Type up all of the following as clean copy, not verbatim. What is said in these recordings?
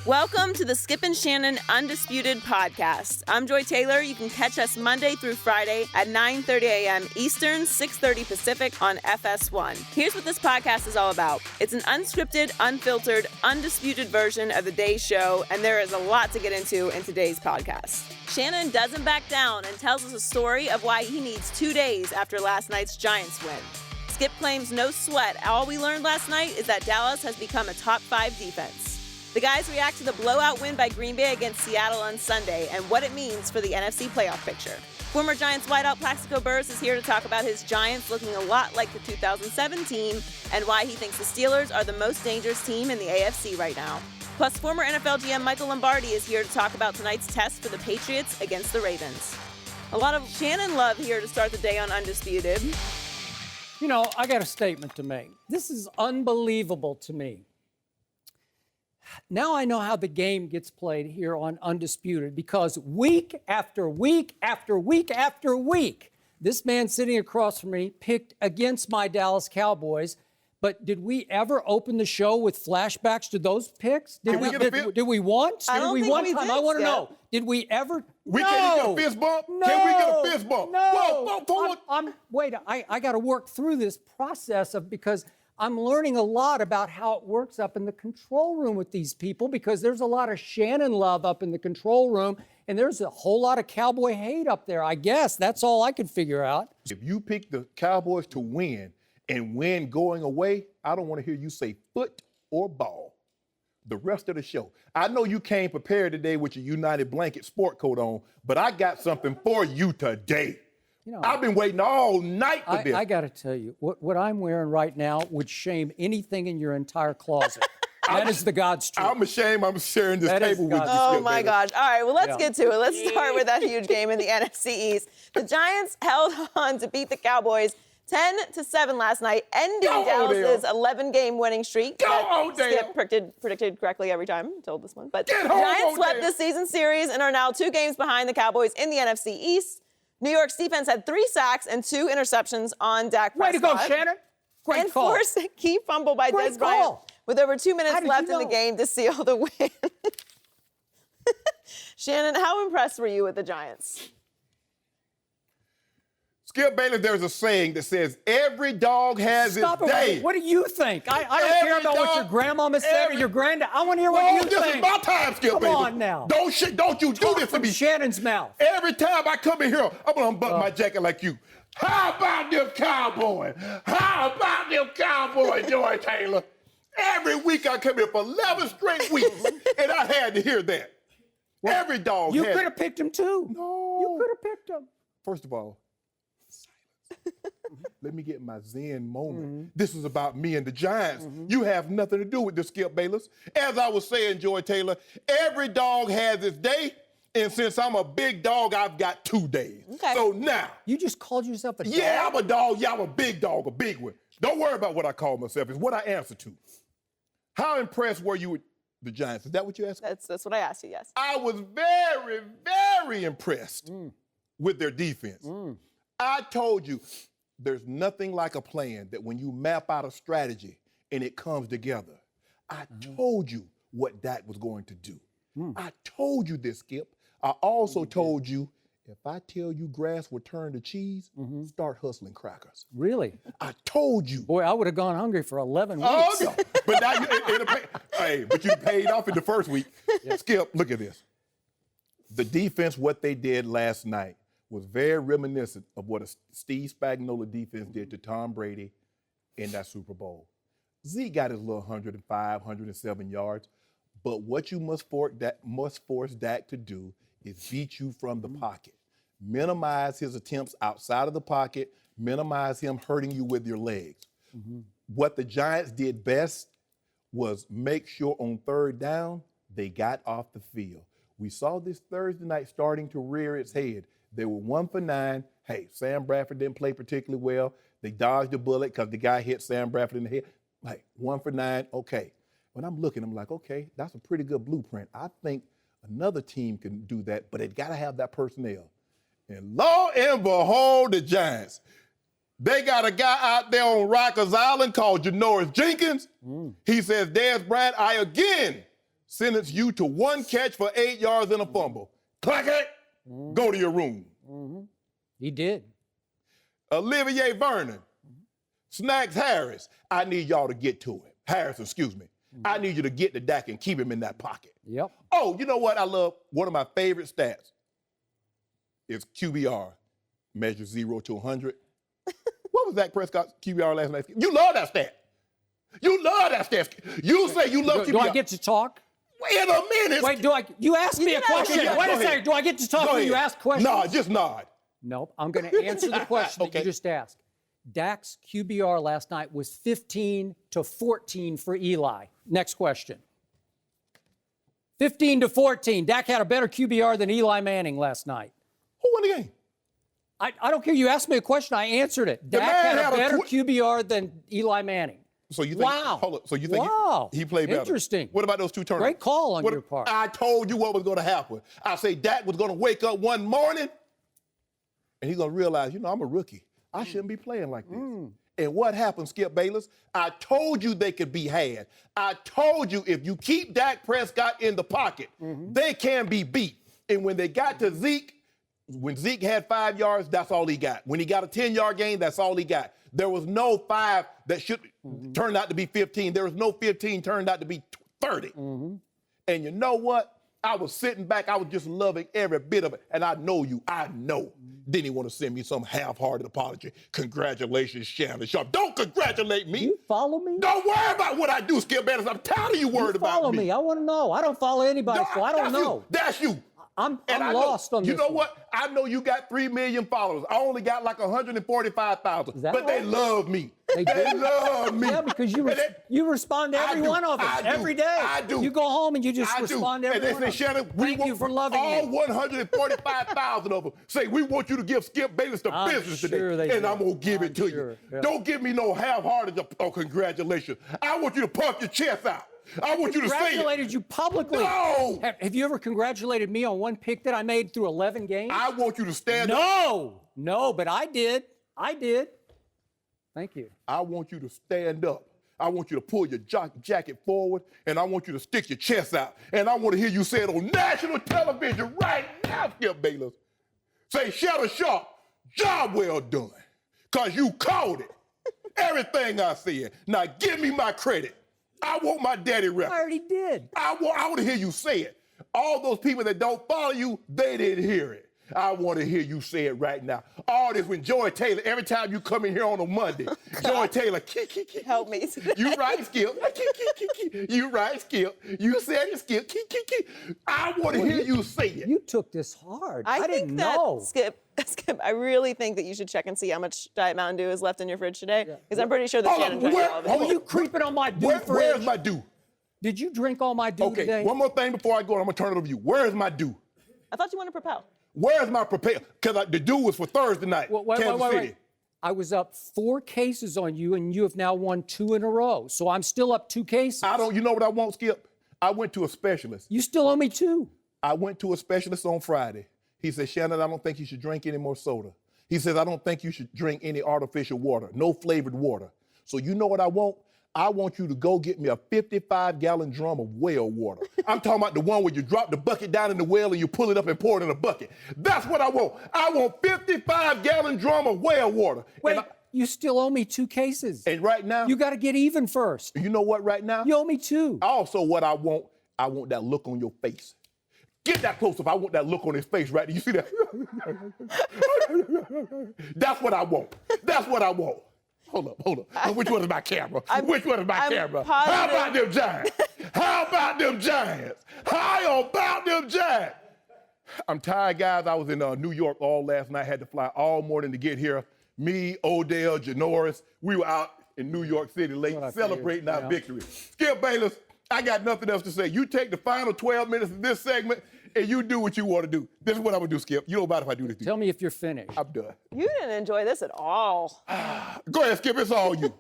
Welcome to the Skip and Shannon Undisputed podcast. I'm Joy Taylor. You can catch us Monday through Friday at 9:30 a.m. Eastern, 6:30 Pacific on FS1. Here's what this podcast is all about. It's an unscripted, unfiltered, undisputed version of the day's show, and there is a lot to get into in today's podcast. Shannon doesn't back down and tells us a story of why he needs 2 days after last night's Giants win. Skip claims no sweat. All we learned last night is that Dallas has become a top 5 defense. The guys react to the blowout win by Green Bay against Seattle on Sunday and what it means for the NFC playoff picture. Former Giants wideout Plaxico Burress is here to talk about his Giants looking a lot like the 2007 team and why he thinks the Steelers are the most dangerous team in the AFC right now. Plus, former NFL GM Michael Lombardi is here to talk about tonight's test for the Patriots against the Ravens. A lot of Shannon love here to start the day on Undisputed. You know, I got a statement to make. This is unbelievable to me. Now I know how the game gets played here on Undisputed because week after week after week after week, this man sitting across from me picked against my Dallas Cowboys. But did we ever open the show with flashbacks to those picks? Did we once? I don't think we did, I want to Skip. know. Did we ever? Can we get a fist bump? No. Can we get a fist bump? No. Whoa, Wait, I got to work through this process because I'm learning a lot about how it works up in the control room with these people because there's a lot of Shannon love up in the control room and there's a whole lot of Cowboy hate up there, I guess. That's all I could figure out. If you pick the Cowboys to win and win going away, I don't want to hear you say foot or ball the rest of the show. I know you came prepared today with your United Blanket sport coat on, but I got something for you today. You know, I've been waiting all night for this. I got to tell you, what I'm wearing right now would shame anything in your entire closet. That is the God's truth. I'm ashamed I'm sharing this table with you. Oh, my gosh. All right, well, let's get to it. Let's start with that huge game in the NFC East. The Giants held on to beat the Cowboys 10-7 last night, ending Dallas's 11-game winning streak. Skip predicted correctly every time, told this one. But the Giants swept this season series and are now 2 games behind the Cowboys in the NFC East. New York's defense had 3 sacks and 2 interceptions on Dak Prescott. Way to go, Shannon. Great call. And forced a key fumble by Des Bryant with over 2 minutes left in the game to seal the win. Shannon, how impressed were you with the Giants? Skip Bayless, there's a saying that says, every dog has its day. What do you think? I don't care about what your grandmama said or your granddad. I want to hear what you think. This is my time, Skip Bayless. Come on now. Don't you do this to me. Shannon's mouth. Every time I come in here, I'm going to unbutton my jacket like you. How about them Cowboys? How about them Cowboys, Joy Taylor? Every week I come here for 11 straight weeks, and I had to hear that. Well, every dog You could have picked him, too. No. You could have picked him. First of all, let me get my Zen moment. This is about me and the Giants. You have nothing to do with this, Skip Bayless. As I was saying, Joy Taylor, every dog has its day, and since I'm a big dog, I've got 2 days. Okay. So now. You just called yourself a dog? Yeah, I'm a dog. Yeah, I'm a big dog, a big one. Don't worry about what I call myself. It's what I answer to. How impressed were you with the Giants? Is that what you asked? That's what I asked you, yes. I was very, very impressed with their defense. I told you, there's nothing like a plan that when you map out a strategy and it comes together. I told you what Dak was going to do. I told you this, Skip. I also told you, if I tell you grass will turn to cheese, start hustling crackers. Really? I told you. Boy, I would have gone hungry for 11 weeks. Oh, no. But now but you paid off in the first week. Skip, look at this. The defense, what they did last night, was very reminiscent of what a Steve Spagnuolo defense did to Tom Brady in that Super Bowl. Zeke got his little 105, 107 yards, but what you must force Dak to do is beat you from the pocket. Minimize his attempts outside of the pocket, minimize him hurting you with your legs. What the Giants did best was make sure on 3rd down, they got off the field. We saw this Thursday night starting to rear its head. They were 1 for 9. Hey, Sam Bradford didn't play particularly well. They dodged a bullet because the guy hit Sam Bradford in the head. Like, 1 for 9, okay. When I'm looking, I'm like, okay, that's a pretty good blueprint. I think another team can do that, but it got to have that personnel. And lo and behold, the Giants. They got a guy out there on Rikers Island called Janoris Jenkins. He says, Dez Bryant, I again sentence you to 1 catch for 8 yards and a fumble. Clack it. Go to your room. He did. Olivier Vernon, Snacks Harris. I need y'all to get to him. Harrison, excuse me. I need you to get to Dak and keep him in that pocket. Yep. Oh, you know what I love? One of my favorite stats is QBR. Measure 0 to 100. What was Dak Prescott's QBR last night? You love that stat. You love that stat. You say you love QBR. Do I get to talk? Wait a minute. Wait, you asked me a question. Yeah, Wait go a second. ahead. Do I get to talk when you ask questions? Nod, just nod. Nope. I'm going to answer the question that Okay. you just asked. Dak's QBR last night was 15 to 14 for Eli. Next question. 15 to 14. Dak had a better QBR than Eli Manning last night. Who won the game? I don't care. You asked me a question. I answered it. The Dak man had a had a better QBR than Eli Manning. So you think? Wow. Hold up. So you think Wow. he played better? Interesting. What about those 2 turnovers? Great call on your part. I told you what was going to happen. I say Dak was going to wake up one morning, and he's going to realize, you know, I'm a rookie. I shouldn't be playing like this. And what happened, Skip Bayless? I told you they could be had. I told you if you keep Dak Prescott in the pocket, they can be beat. And when they got to Zeke, when Zeke had 5 yards, that's all he got. When he got a 10-yard gain, that's all he got. There was no 5 that should turn out to be 15. There was no 15 turned out to be 30. And you know what? I was sitting back. I was just loving every bit of it. And I know you. I know. Didn't he want to send me some half-hearted apology? Congratulations, Shannon Sharpe. Don't congratulate me. You follow me? Don't worry about what I do, Skip Bayless. I'm tired of you worried about me. Follow me. I want to know. I don't follow anybody, so I don't know. That's you. I'm I lost know, on this. You know one. what? I know you got 3 million followers. I only got like 145,000. But they love me. They love me. Yeah, because you respond to every one of us every day. I do. You go home and you just respond to every one of And us. they say, Shannon, we Thank want you for loving all me. 145,000 of them. Say, we want you to give Skip Bayless the I'm business sure today. they And do. I'm going to give it to sure, you. yeah. Don't give me no half-hearted congratulations. I want you to puff your chest out. I want you to say it. Congratulated you publicly. No. Have you ever congratulated me on one pick that I made through 11 games? I want you to stand up. No, but I did. Thank you. I want you to stand up. I want you to pull your jacket forward, and I want you to stick your chest out. And I want to hear you say it on national television right now, Skip Bayless. Say, Shannon Sharpe, job well done, because you called it. Everything I said. Now give me my credit. I want my daddy record. I already did. I want to hear you say it. All those people that don't follow you, they didn't hear it. I want to hear you say it right now. All this when Joy Taylor, every time you come in here on a Monday, Joy Taylor, Help me. You right, Skip. You right, Skip. You said it, Skip. I want to hear you say it. You took this hard. I think didn't that, know. Skip, I really think that you should check and see how much Diet Mountain Dew is left in your fridge today, because I'm pretty sure that Hold Shannon on, drank where- all of it. hold Were on. you creeping on my dew fridge? Where's my dew? Did you drink all my dew Okay, today? one more thing before I go, and I'm going to turn it over to you. Where is my dew? I thought you wanted to propel. Where's my prepare? Because the dew was for Thursday night, Kansas City. I was up 4 cases on you, and you have now won 2 in a row. So I'm still up 2 cases. You know what I want, Skip? I went to a specialist. You still owe me 2. I went to a specialist on Friday. He said, Shannon, I don't think you should drink any more soda. He says, I don't think you should drink any artificial water, no flavored water. So you know what I want? I want you to go get me a 55-gallon drum of well water. I'm talking about the one where you drop the bucket down in the well and you pull it up and pour it in a bucket. That's what I want. I want 55-gallon drum of well water. Wait, you still owe me 2 cases. And right now, You got to get even first. you know what right now? You owe me 2. Also, what I want that look on your face. Get that close up. I want that look on his face right there. You see that? That's what I want. That's what I want. Hold up. Which one is my camera? Which one is my camera? Positive. How about them Giants? How about them Giants? How about them Giants? I'm tired, guys. I was in New York all last night. Had to fly all morning to get here. Me, Odell, Janoris, we were out in New York City late celebrating our victory. Skip Bayless, I got nothing else to say. You take the final 12 minutes of this segment and you do what you want to do. This is what I'm going to do, Skip. You don't mind if I do this to you. Tell me if you're finished. I'm done. You didn't enjoy this at all. Go ahead, Skip. It's all you.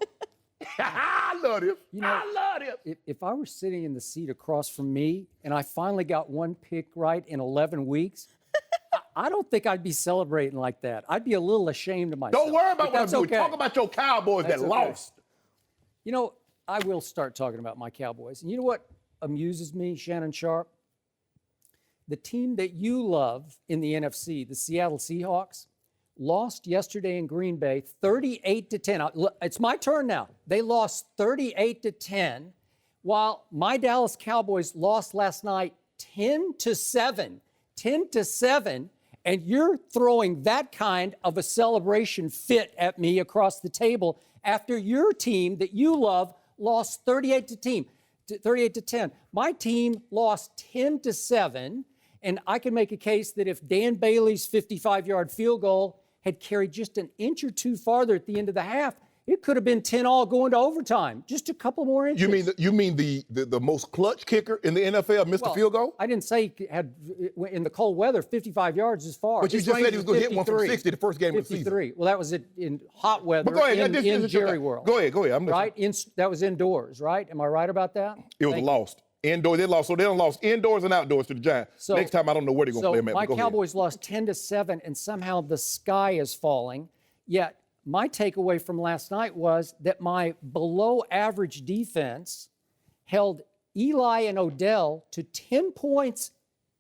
I love this. I love this. If I were sitting in the seat across from me and I finally got 1 pick right in 11 weeks, I don't think I'd be celebrating like that. I'd be a little ashamed of myself. Don't worry about what I'm doing. Okay. Talk about your Cowboys That's that okay. lost. You know, I will start talking about my Cowboys. And you know what? amuses me, Shannon Sharpe? The team that you love in the NFC, the Seattle Seahawks, lost yesterday in Green Bay 38-10. It's my turn now. They lost 38-10, while my Dallas Cowboys lost last night 10-7. 10-7, and you're throwing that kind of a celebration fit at me across the table after your team that you love lost 38-10. My team lost 10-7, and I can make a case that if Dan Bailey's 55-yard field goal had carried just an inch or two farther at the end of the half, it could have been 10-all going to overtime. Just a couple more inches. You mean the most clutch kicker in the NFL missed the field goal? I didn't say he had, in the cold weather, 55 yards is far. But you just said he was going to hit one from 60 the first game of the season. 53. Well, that was in hot weather But go ahead, in Jerry World. Go ahead. I'm right? That was indoors, right? Am I right about that? It was lost. Indoors, they lost. So they done lost indoors and outdoors to the Giants. Next time, I don't know where they're going to play them at. My Cowboys lost 10-7, and somehow the sky is falling. Yet my takeaway from last night was that my below-average defense held Eli and Odell to 10 points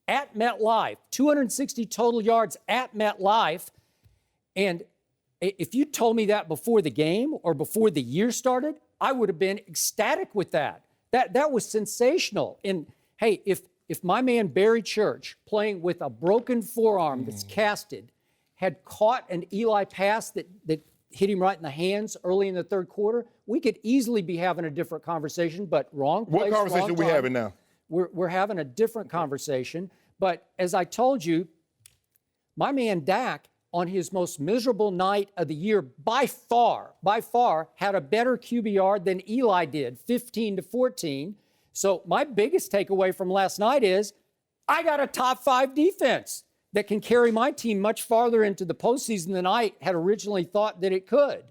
at MetLife, 260 total yards at MetLife. And if you told me that before the game or before the year started, I would have been ecstatic with that. That was sensational. And, hey, if my man Barry Church, playing with a broken forearm that's casted, had caught an Eli pass that hit him right in the hands early in the third quarter, we could easily be having a different conversation, but wrong place, What conversation are we having now? We're having a different conversation. But as I told you, my man Dak, on his most miserable night of the year, by far, had a better QBR than Eli did, 15-14. So my biggest takeaway from last night is I got a top 5 defense that can carry my team much farther into the postseason than I had originally thought that it could.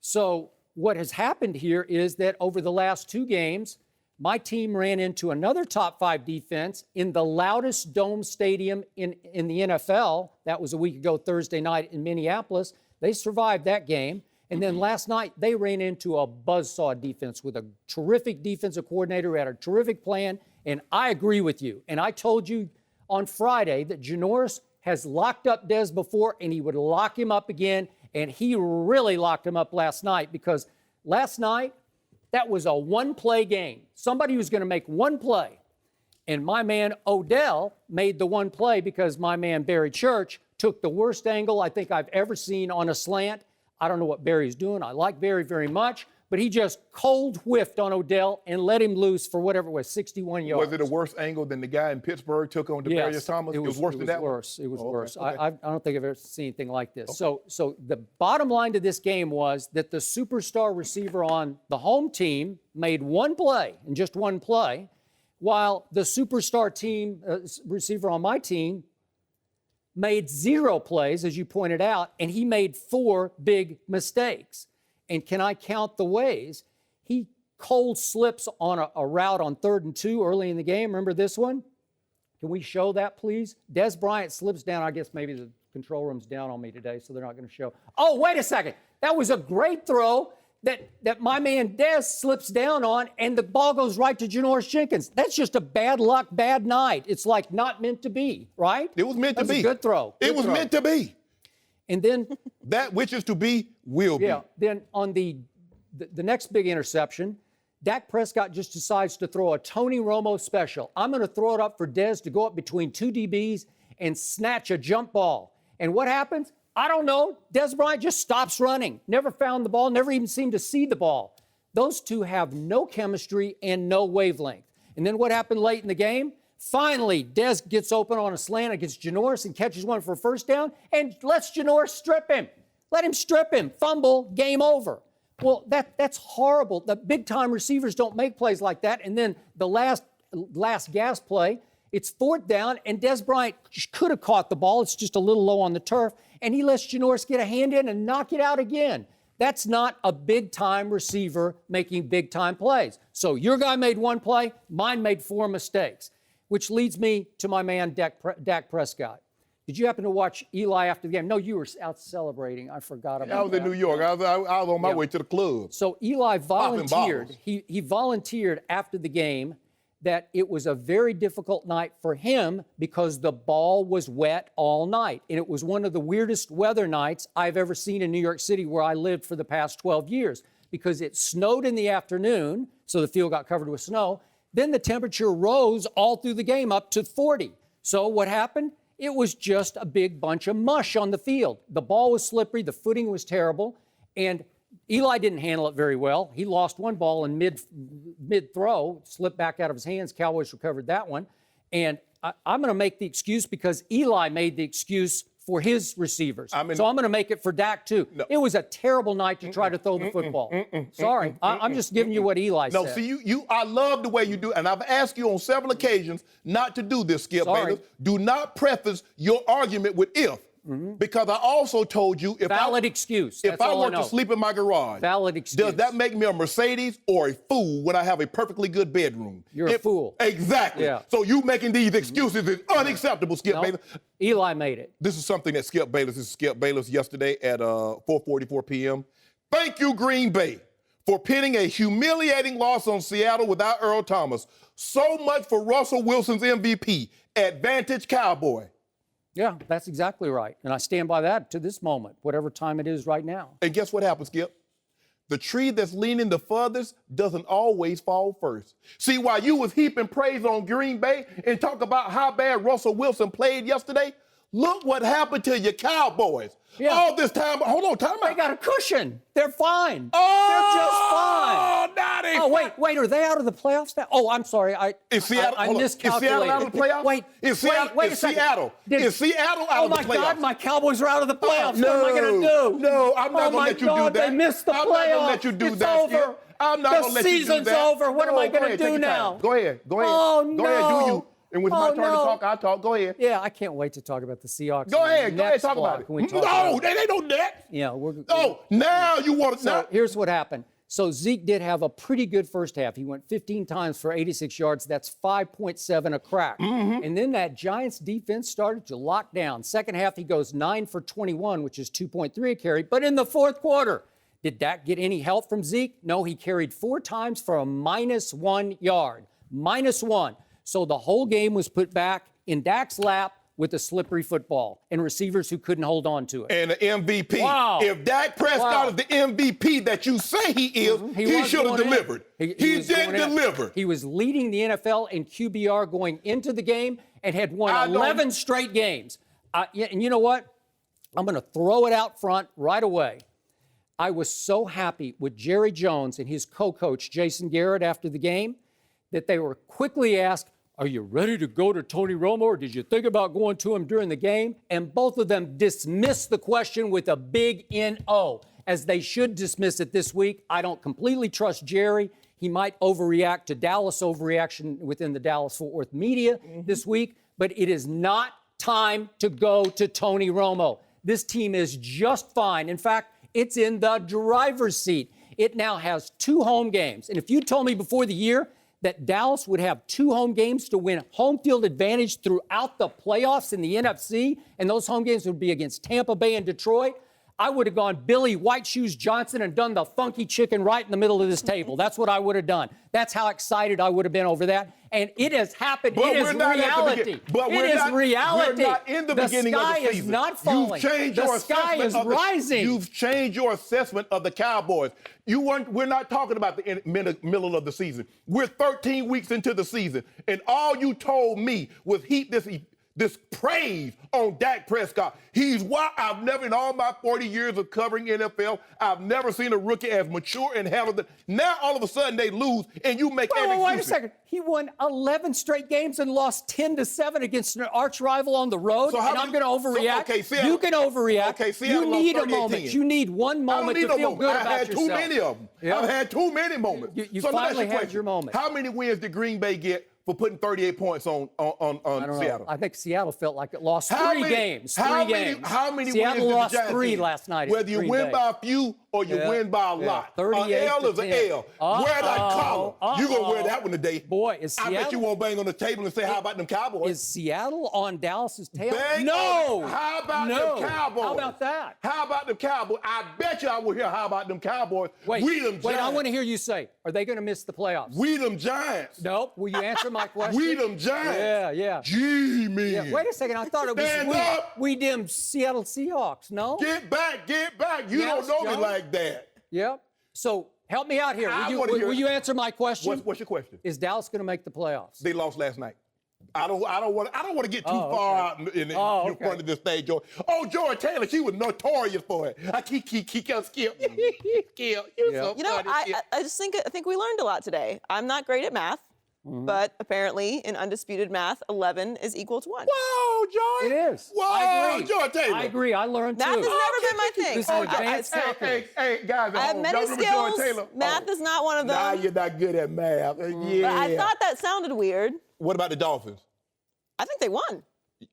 So what has happened here is that over the last 2 games, my team ran into another top 5 defense in the loudest dome stadium in the NFL. That was a week ago, Thursday night in Minneapolis. They survived that game. And then last night, they ran into a buzzsaw defense with a terrific defensive coordinator who had a terrific plan. And I agree with you. And I told you on Friday that Janoris has locked up Dez before, and he would lock him up again. And he really locked him up last night, because last night, that was a one-play game. Somebody was going to make one play. And my man Odell made the one play because my man Barry Church took the worst angle I think I've ever seen on a slant. I don't know what Barry's doing. I like Barry very much. But he just cold whiffed on Odell and let him loose for whatever it was, 61 yards. Was it a worse angle than the guy in Pittsburgh took on Demarius Thomas? It was worse than that? It was worse. Okay. I don't think I've ever seen anything like this. Okay. So the bottom line to this game was that the superstar receiver on the home team made one play, and just one play, while the superstar team receiver on my team made 0 plays, as you pointed out, and he made 4 big mistakes. And can I count the ways he cold slips on a route on 3rd and 2 early in the game? Remember this one? Can we show that, please? Dez Bryant slips down. I guess maybe the control room's down on me today, so they're not going to show. Oh, wait a second. That was a great throw that my man Dez slips down on, and the ball goes right to Janoris Jenkins. That's just a bad luck, bad night. It's like not meant to be, right? It was meant to be. That's a good throw. It was meant to be. And then that which is to be will be. Yeah. Then on the next big interception, Dak Prescott just decides to throw a Tony Romo special. I'm going to throw it up for Dez to go up between 2 DBs and snatch a jump ball. And what happens? I don't know. Dez Bryant just stops running. Never found the ball. Never even seemed to see the ball. Those two have no chemistry and no wavelength. And then what happened late in the game? Finally, Dez gets open on a slant against Janoris and catches one for a first down and lets Janoris strip him. Let him strip him. Fumble, game over. Well, that's horrible. The big-time receivers don't make plays like that. And then the last gas play, it's 4th down, and Dez Bryant could have caught the ball. It's just a little low on the turf. And he lets Janoris get a hand in and knock it out again. That's not a big-time receiver making big-time plays. So your guy made one play. Mine made 4 mistakes. Which leads me to my man, Dak Prescott. Did you happen to watch Eli after the game? No, you were out celebrating. I forgot about that. I was in New York. I was on my way to the club. So Eli volunteered. He volunteered after the game that it was a very difficult night for him because the ball was wet all night. And it was one of the weirdest weather nights I've ever seen in New York City, where I lived for the past 12 years, because it snowed in the afternoon, so the field got covered with snow. Then the temperature rose all through the game up to 40. So what happened? It was just a big bunch of mush on the field. The ball was slippery, the footing was terrible, and Eli didn't handle it very well. He lost one ball in mid-throw, slipped back out of his hands. Cowboys recovered that one. And I'm going to make the excuse because Eli made the excuse for his receivers. So I'm going to make it for Dak, too. No. It was a terrible night to try to throw the football. Sorry. I'm just giving you what Eli said. No, see, I love the way you do it. And I've asked you on several occasions not to do this, Skip Bayless. Do not preface your argument with if. Because I also told you if I were to sleep in my garage, does that make me a Mercedes or a fool when I have a perfectly good bedroom? You're a fool. Exactly. Yeah. So you making these excuses is unacceptable, Skip Bayless. Eli made it. This is something that Skip Bayless yesterday at 4:44 p.m. Thank you, Green Bay, for pinning a humiliating loss on Seattle without Earl Thomas. So much for Russell Wilson's MVP. Advantage Cowboy. Yeah, that's exactly right. And I stand by that to this moment, whatever time it is right now. And guess what happens, Skip? The tree that's leaning the furthest doesn't always fall first. See, while you was heaping praise on Green Bay and talk about how bad Russell Wilson played yesterday, look what happened to your Cowboys. Yeah. All this time, hold on, time out. They got a cushion. They're fine. They're just fine. Wait, are they out of the playoffs now? Oh, I'm sorry. I miscalculated. Is Seattle out of the playoffs? Wait a second. Is Seattle out of the playoffs? Oh, my God, my Cowboys are out of the playoffs. No, what am I going to do? No, I'm not going to let you do that. They missed the playoffs. I'm not going to let you do that. Over. I'm not going to let you do that. The season's over. What am I going to do now? Go ahead. Oh, no. Go ahead, do you. And when it's my turn to talk, I'll talk. Go ahead. Yeah, I can't wait to talk about the Seahawks. Go ahead, talk about it. No, they ain't no net. Yeah, now you want to. So here's what happened. So Zeke did have a pretty good first half. He went 15 times for 86 yards. That's 5.7 a crack. And then that Giants defense started to lock down. Second half, he goes 9 for 21, which is 2.3 a carry. But in the fourth quarter, did Dak get any help from Zeke? No, he carried 4 times for a -1 yard. -1. So the whole game was put back in Dak's lap with a slippery football and receivers who couldn't hold on to it. And the MVP. Wow. If Dak Prescott is the MVP that you say he is, he should have delivered. He did deliver. He was leading the NFL in QBR going into the game and had won 11 straight games. And you know what? I'm going to throw it out front right away. I was so happy with Jerry Jones and his co-coach, Jason Garrett, after the game, that they were quickly asked, are you ready to go to Tony Romo, or did you think about going to him during the game? And both of them dismissed the question with a big N-O, as they should dismiss it this week. I don't completely trust Jerry. He might overreact to Dallas overreaction within the Dallas-Fort Worth media this week, but it is not time to go to Tony Romo. This team is just fine. In fact, it's in the driver's seat. It now has 2 home games. And if you told me before the year that Dallas would have 2 home games to win home field advantage throughout the playoffs in the NFC, and those home games would be against Tampa Bay and Detroit, I would have gone Billy White Shoes Johnson and done the funky chicken right in the middle of this table. That's what I would have done. That's how excited I would have been over that. And it has happened. It is reality. It is reality. We're not in the beginning of the season. The sky is not falling. The sky is rising. You've changed your assessment of the Cowboys. We're not talking about the middle of the season. We're 13 weeks into the season, and all you told me was heap this praise on Dak Prescott. He's why I've never, in all my 40 years of covering NFL, I've never seen a rookie as mature and handled it. Now, all of a sudden, they lose, and you make every excuse. Wait a second. He won 11 straight games and lost 10-7 against an arch rival on the road, and I'm going to overreact. You can overreact. You need a moment. You need one moment to feel good about yourself. I've had too many of them. Yeah. I've had too many moments. You finally had your moment. How many wins did Green Bay get for putting 38 points on Seattle? I think Seattle felt like it lost 3 games. How many Seattle wins lost did the 3 last night? Whether you win by a few or you win by a lot. An L is an L. Wear that collar. You're going to wear that one today. Boy, is Seattle... I bet you won't bang on the table and say, how about them Cowboys? Is Seattle on Dallas's tail? No. How about them Cowboys? How about that? How about them Cowboys? I bet you I will hear how about them Cowboys. Wait, I want to hear you say, are they going to miss the playoffs? We them Giants. No. Will you answer my question? We them Giants. Yeah. Gee, man. Yeah, wait a second. I thought it Stand was up. we them Seattle Seahawks. No. Get back. You Yes, don't know John. me like that. Yep. So help me out here. Will you answer my question? What's your question? Is Dallas going to make the playoffs? They lost last night. I don't want to get too far out in front of this thing, George. Oh, George Taylor, she was notorious for it. I keep Skip. Skip, you so funny. I think we learned a lot today. I'm not great at math, but apparently in undisputed math, 11 is equal to 1. Whoa, George. It is. Whoa, I agree. George Taylor. I agree. I learned Math too. has never been my thing. This is advanced calculus. Hey, guys, I have many y'all remember George skills. Taylor? Math is not one of them. Nah, you're not good at math. Yeah. But I thought that sounded weird. What about the Dolphins? I think they won.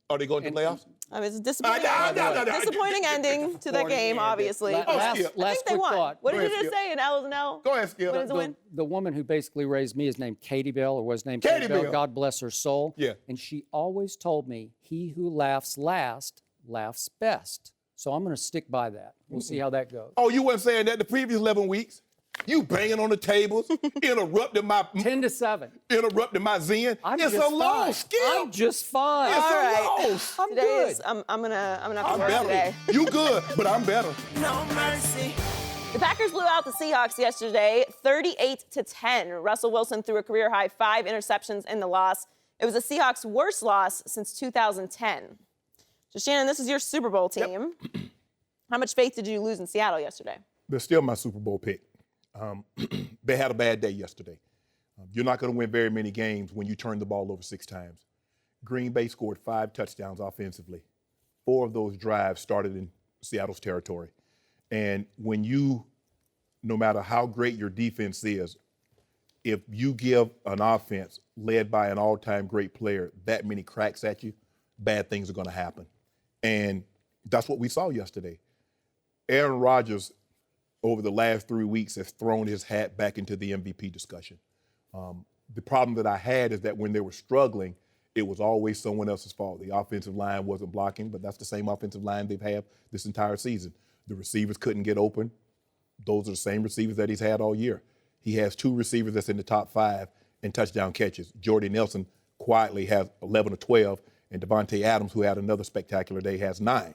Are they going to the playoffs? I mean, it's a disappointing, No. disappointing ending to that game, obviously. Last I think they quick won. thought. What did Go you ahead, just Skip. say? An L is an L? Go ahead, Skip. Win is a win? The woman who basically raised me is named Katie Bell, or was named Katie Bell. Bell. God bless her soul. Yeah. And she always told me, he who laughs last laughs best. So I'm going to stick by that. We'll see how that goes. Oh, you weren't saying that the previous 11 weeks? You banging on the tables, interrupting my 10-7. zen. I'm It's just a loss, fine. Skip. I'm just fine. It's All right. a loss. I'm Today good. is, I'm gonna have to I'm work better. today. You good, but I'm better. No mercy. The Packers blew out the Seahawks yesterday, 38-10. Russell Wilson threw a career-high 5 interceptions in the loss. It was the Seahawks' worst loss since 2010. So, Shannon, this is your Super Bowl team. Yep. How much faith did you lose in Seattle yesterday? They're still my Super Bowl pick. They had a bad day yesterday. You're not going to win very many games when you turn the ball over 6 times. Green Bay scored 5 touchdowns offensively. 4 of those drives started in Seattle's territory. And when no matter how great your defense is, if you give an offense led by an all-time great player that many cracks at you, bad things are going to happen. And that's what we saw yesterday. Aaron Rodgers, over the last 3 weeks, has thrown his hat back into the MVP discussion. The problem that I had is that when they were struggling, it was always someone else's fault. The offensive line wasn't blocking, but that's the same offensive line they've had this entire season. The receivers couldn't get open. Those are the same receivers that he's had all year. He has 2 receivers that's in the top 5 in touchdown catches. Jordy Nelson quietly has 11 or 12, and Devontae Adams, who had another spectacular day, has 9.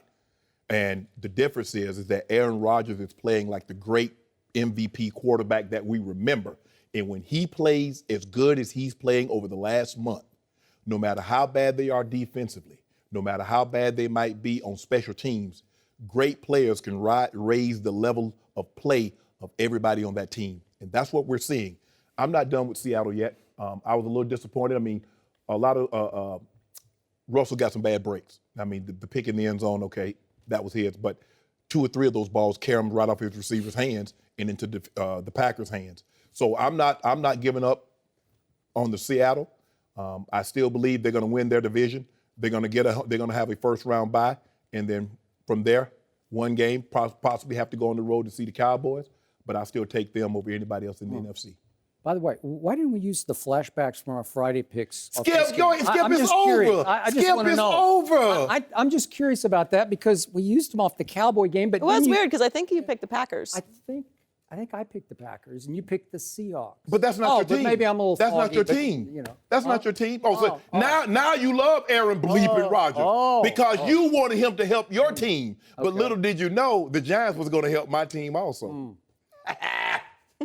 And the difference is that Aaron Rodgers is playing like the great MVP quarterback that we remember. And when he plays as good as he's playing over the last month, no matter how bad they are defensively, no matter how bad they might be on special teams, great players can raise the level of play of everybody on that team. And that's what we're seeing. I'm not done with Seattle yet. I was a little disappointed. I mean, a lot of Russell got some bad breaks. I mean, the pick in the end zone, okay, that was his. But 2 or 3 of those balls caromed right off his receiver's hands and into the Packers' hands. So I'm not giving up on the Seattle. I still believe they're going to win their division. They're going to have a first-round bye, and then from there, one game, possibly have to go on the road to see the Cowboys. But I still take them over anybody else in the NFC. By the way, why didn't we use the flashbacks from our Friday picks? Skip is over. Curious. I just Skip want to is know. over. I'm just curious about that because we used them off the Cowboy game, but It was weird because I think you picked the Packers. I think I picked the Packers and you picked the Seahawks. But that's not your team. But maybe I'm a little That's not foggy, your but, team. you know. That's not your team. Now you love Aaron bleeping Rodgers because you wanted him to help your team. But little did you know the Giants was going to help my team also.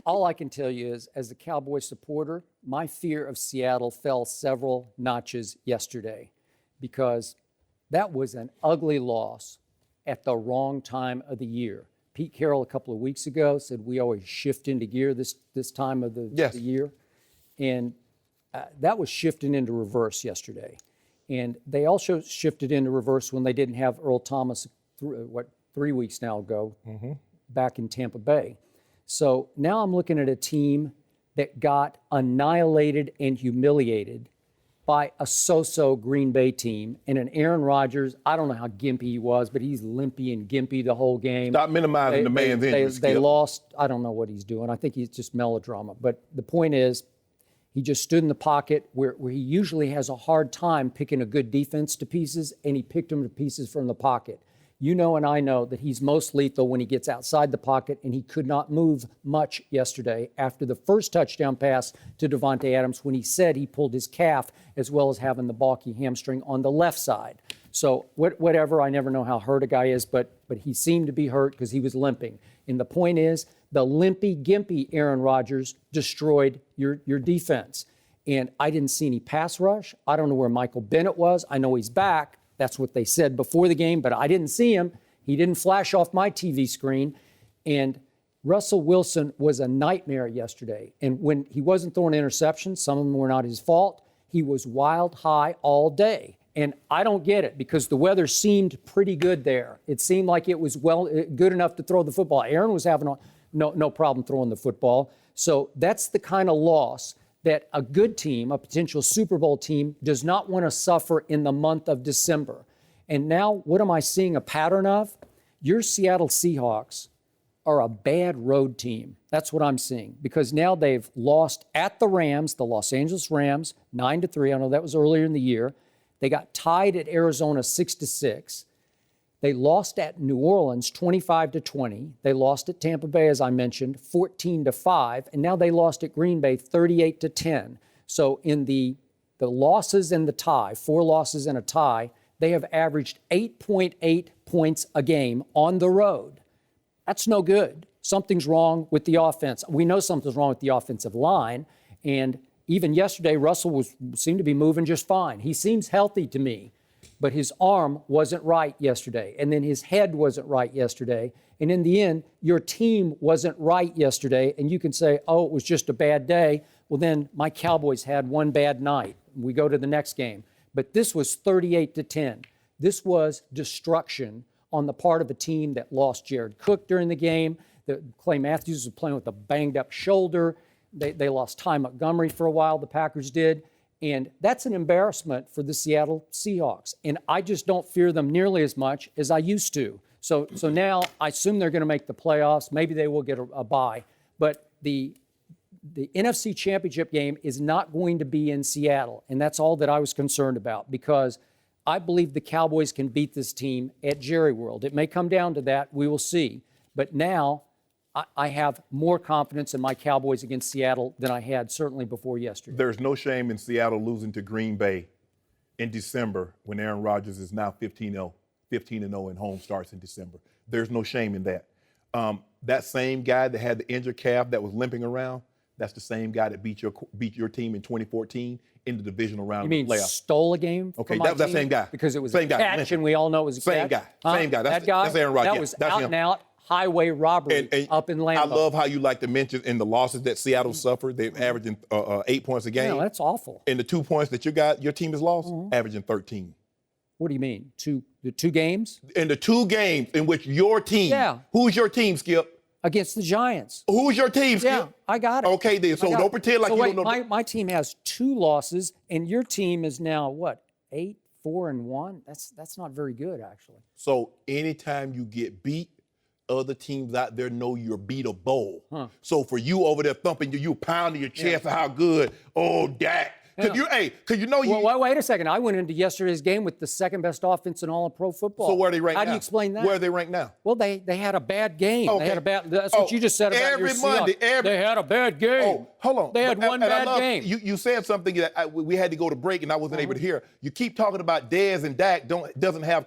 All I can tell you is, as a Cowboy supporter, my fear of Seattle fell several notches yesterday because that was an ugly loss at the wrong time of the year. Pete Carroll a couple of weeks ago said we always shift into gear this time of the year. And that was shifting into reverse yesterday. And they also shifted into reverse when they didn't have Earl Thomas, 3 weeks now ago, back in Tampa Bay. So now I'm looking at a team that got annihilated and humiliated by a so-so Green Bay team and an Aaron Rodgers. I don't know how gimpy he was, but he's limpy and gimpy the whole game. Stop minimizing the man's injuries. They lost. I don't know what he's doing. I think he's just melodrama. But the point is, he just stood in the pocket where he usually has a hard time picking a good defense to pieces, and he picked them to pieces from the pocket. You know and I know that he's most lethal when he gets outside the pocket, and he could not move much yesterday after the first touchdown pass to Davante Adams when he said he pulled his calf as well as having the balky hamstring on the left side. So whatever, I never know how hurt a guy is, but he seemed to be hurt because he was limping. And the point is, the limpy-gimpy Aaron Rodgers destroyed your defense. And I didn't see any pass rush. I don't know where Michael Bennett was. I know he's back. That's what they said before the game, but I didn't see him. He didn't flash off my TV screen. And Russell Wilson was a nightmare yesterday. And when he wasn't throwing interceptions, some of them were not his fault, he was wild high all day. And I don't get it because the weather seemed pretty good there. It seemed like it was good enough to throw the football. Aaron was having no problem throwing the football. So that's the kind of loss that a good team, a potential Super Bowl team, does not want to suffer in the month of December. And now, what am I seeing a pattern of? Your Seattle Seahawks are a bad road team. That's what I'm seeing, because now they've lost at the Rams, the Los Angeles Rams, 9-3. I know that was earlier in the year. They got tied at Arizona 6-6. They lost at New Orleans 25-20. They lost at Tampa Bay, as I mentioned, 14-5. And now they lost at Green Bay 38-10. So in the losses and the tie, 4 losses and a tie, they have averaged 8.8 points a game on the road. That's no good. Something's wrong with the offense. We know something's wrong with the offensive line. And even yesterday, Russell seemed to be moving just fine. He seems healthy to me. But his arm wasn't right yesterday. And then his head wasn't right yesterday. And in the end, your team wasn't right yesterday. And you can say, oh, it was just a bad day. Well, then my Cowboys had one bad night. We go to the next game. But this was 38-10. This was destruction on the part of a team that lost Jared Cook during the game. Clay Matthews was playing with a banged-up shoulder. They lost Ty Montgomery for a while, the Packers did. And that's an embarrassment for the Seattle Seahawks. And I just don't fear them nearly as much as I used to. So now I assume they're going to make the playoffs. Maybe they will get a bye. But the NFC Championship game is not going to be in Seattle. And that's all that I was concerned about, because I believe the Cowboys can beat this team at Jerry World. It may come down to that. We will see. But now I have more confidence in my Cowboys against Seattle than I had certainly before yesterday. There's no shame in Seattle losing to Green Bay in December when Aaron Rodgers is now 15-0 and home starts in December. There's no shame in that. That same guy that had the injured calf that was limping around, that's the same guy that beat your team in 2014 in the divisional round. You mean of the playoffs. Stole a game? Okay, from my that was that team? same guy. Because it was same a guy, catch, limping. and we all know it was a Same catch. guy. Same guy. That guy. That's Aaron Rodgers. That Yeah, was that's out him. and out highway robbery up in Lambeau. I love how you like to mention in the losses that Seattle suffered, they're averaging 8 points a game. Yeah, that's awful. And the 2 points that your team has lost, averaging 13. What do you mean? The two games? In the 2 games in which your team, who's your team, Skip? Against the Giants. Who's your team, Skip? Yeah, I got it. Okay, then. So don't pretend like you don't know. My team has 2 losses, and your team is now, what, 8-4-1? That's not very good, actually. So anytime you get beat, other teams out there know you're beatable. So for you over there thumping you pounding your chest for how good, oh, Dak. Because you know you. Well, wait a second. I went into yesterday's game with the second best offense in all of pro football. So where are they ranked now? How do you explain that? Where are they ranked now? Well, they had a bad game. Okay. They had a bad. That's what you just said about your Seahawks. They had a bad game. Oh, hold on. They had one bad game. You said something that we had to go to break and I wasn't able to hear. You keep talking about Dez and Dak doesn't have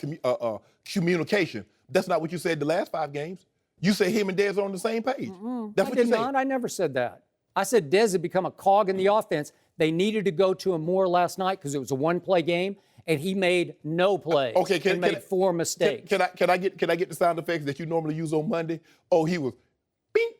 communication. That's not what you said the last 5 games. You said him and Dez are on the same page. That's what you said. I never said that. I said Dez had become a cog in the offense. They needed to go to him more last night because it was a one-play game, and he made no plays. Okay, made 4 mistakes. Can I get the sound effects that you normally use on Monday? Oh, he was bink,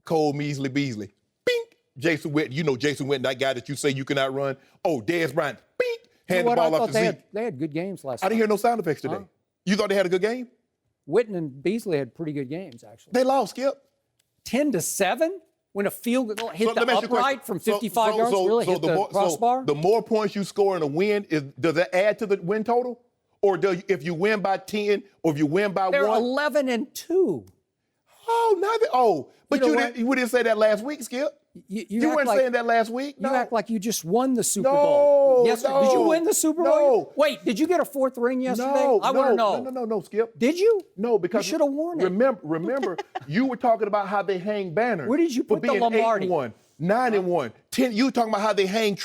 Cole Beasley, bink, Jason Witten. You know Jason Witten, that guy that you say you cannot run. Oh, Dez Bryant, bink, hand the ball off to Zeke. They had good games last night. I didn't hear no sound effects today. You thought they had a good game? Witten and Beasley had pretty good games, actually. They lost, Skip. 10-7? When a field goal hit the upright from 55 yards, really hit the crossbar? So the more points you score in a win, does that add to the win total? Or if you win by 10, or if you win by 1? They're 11-2. But you didn't say that last week, Skip. You weren't saying that last week. You act like you just won the Super Bowl. Yes, no. Did you win the Super Bowl? No. Wait, did you get a 4th ring yesterday? I want to know. No, Skip. Did you? No, because you should have worn it. Remember, you were talking about how they hang banners. Where did you put the Lombardi? 8-1, 9-1, 10. You were talking about how they hang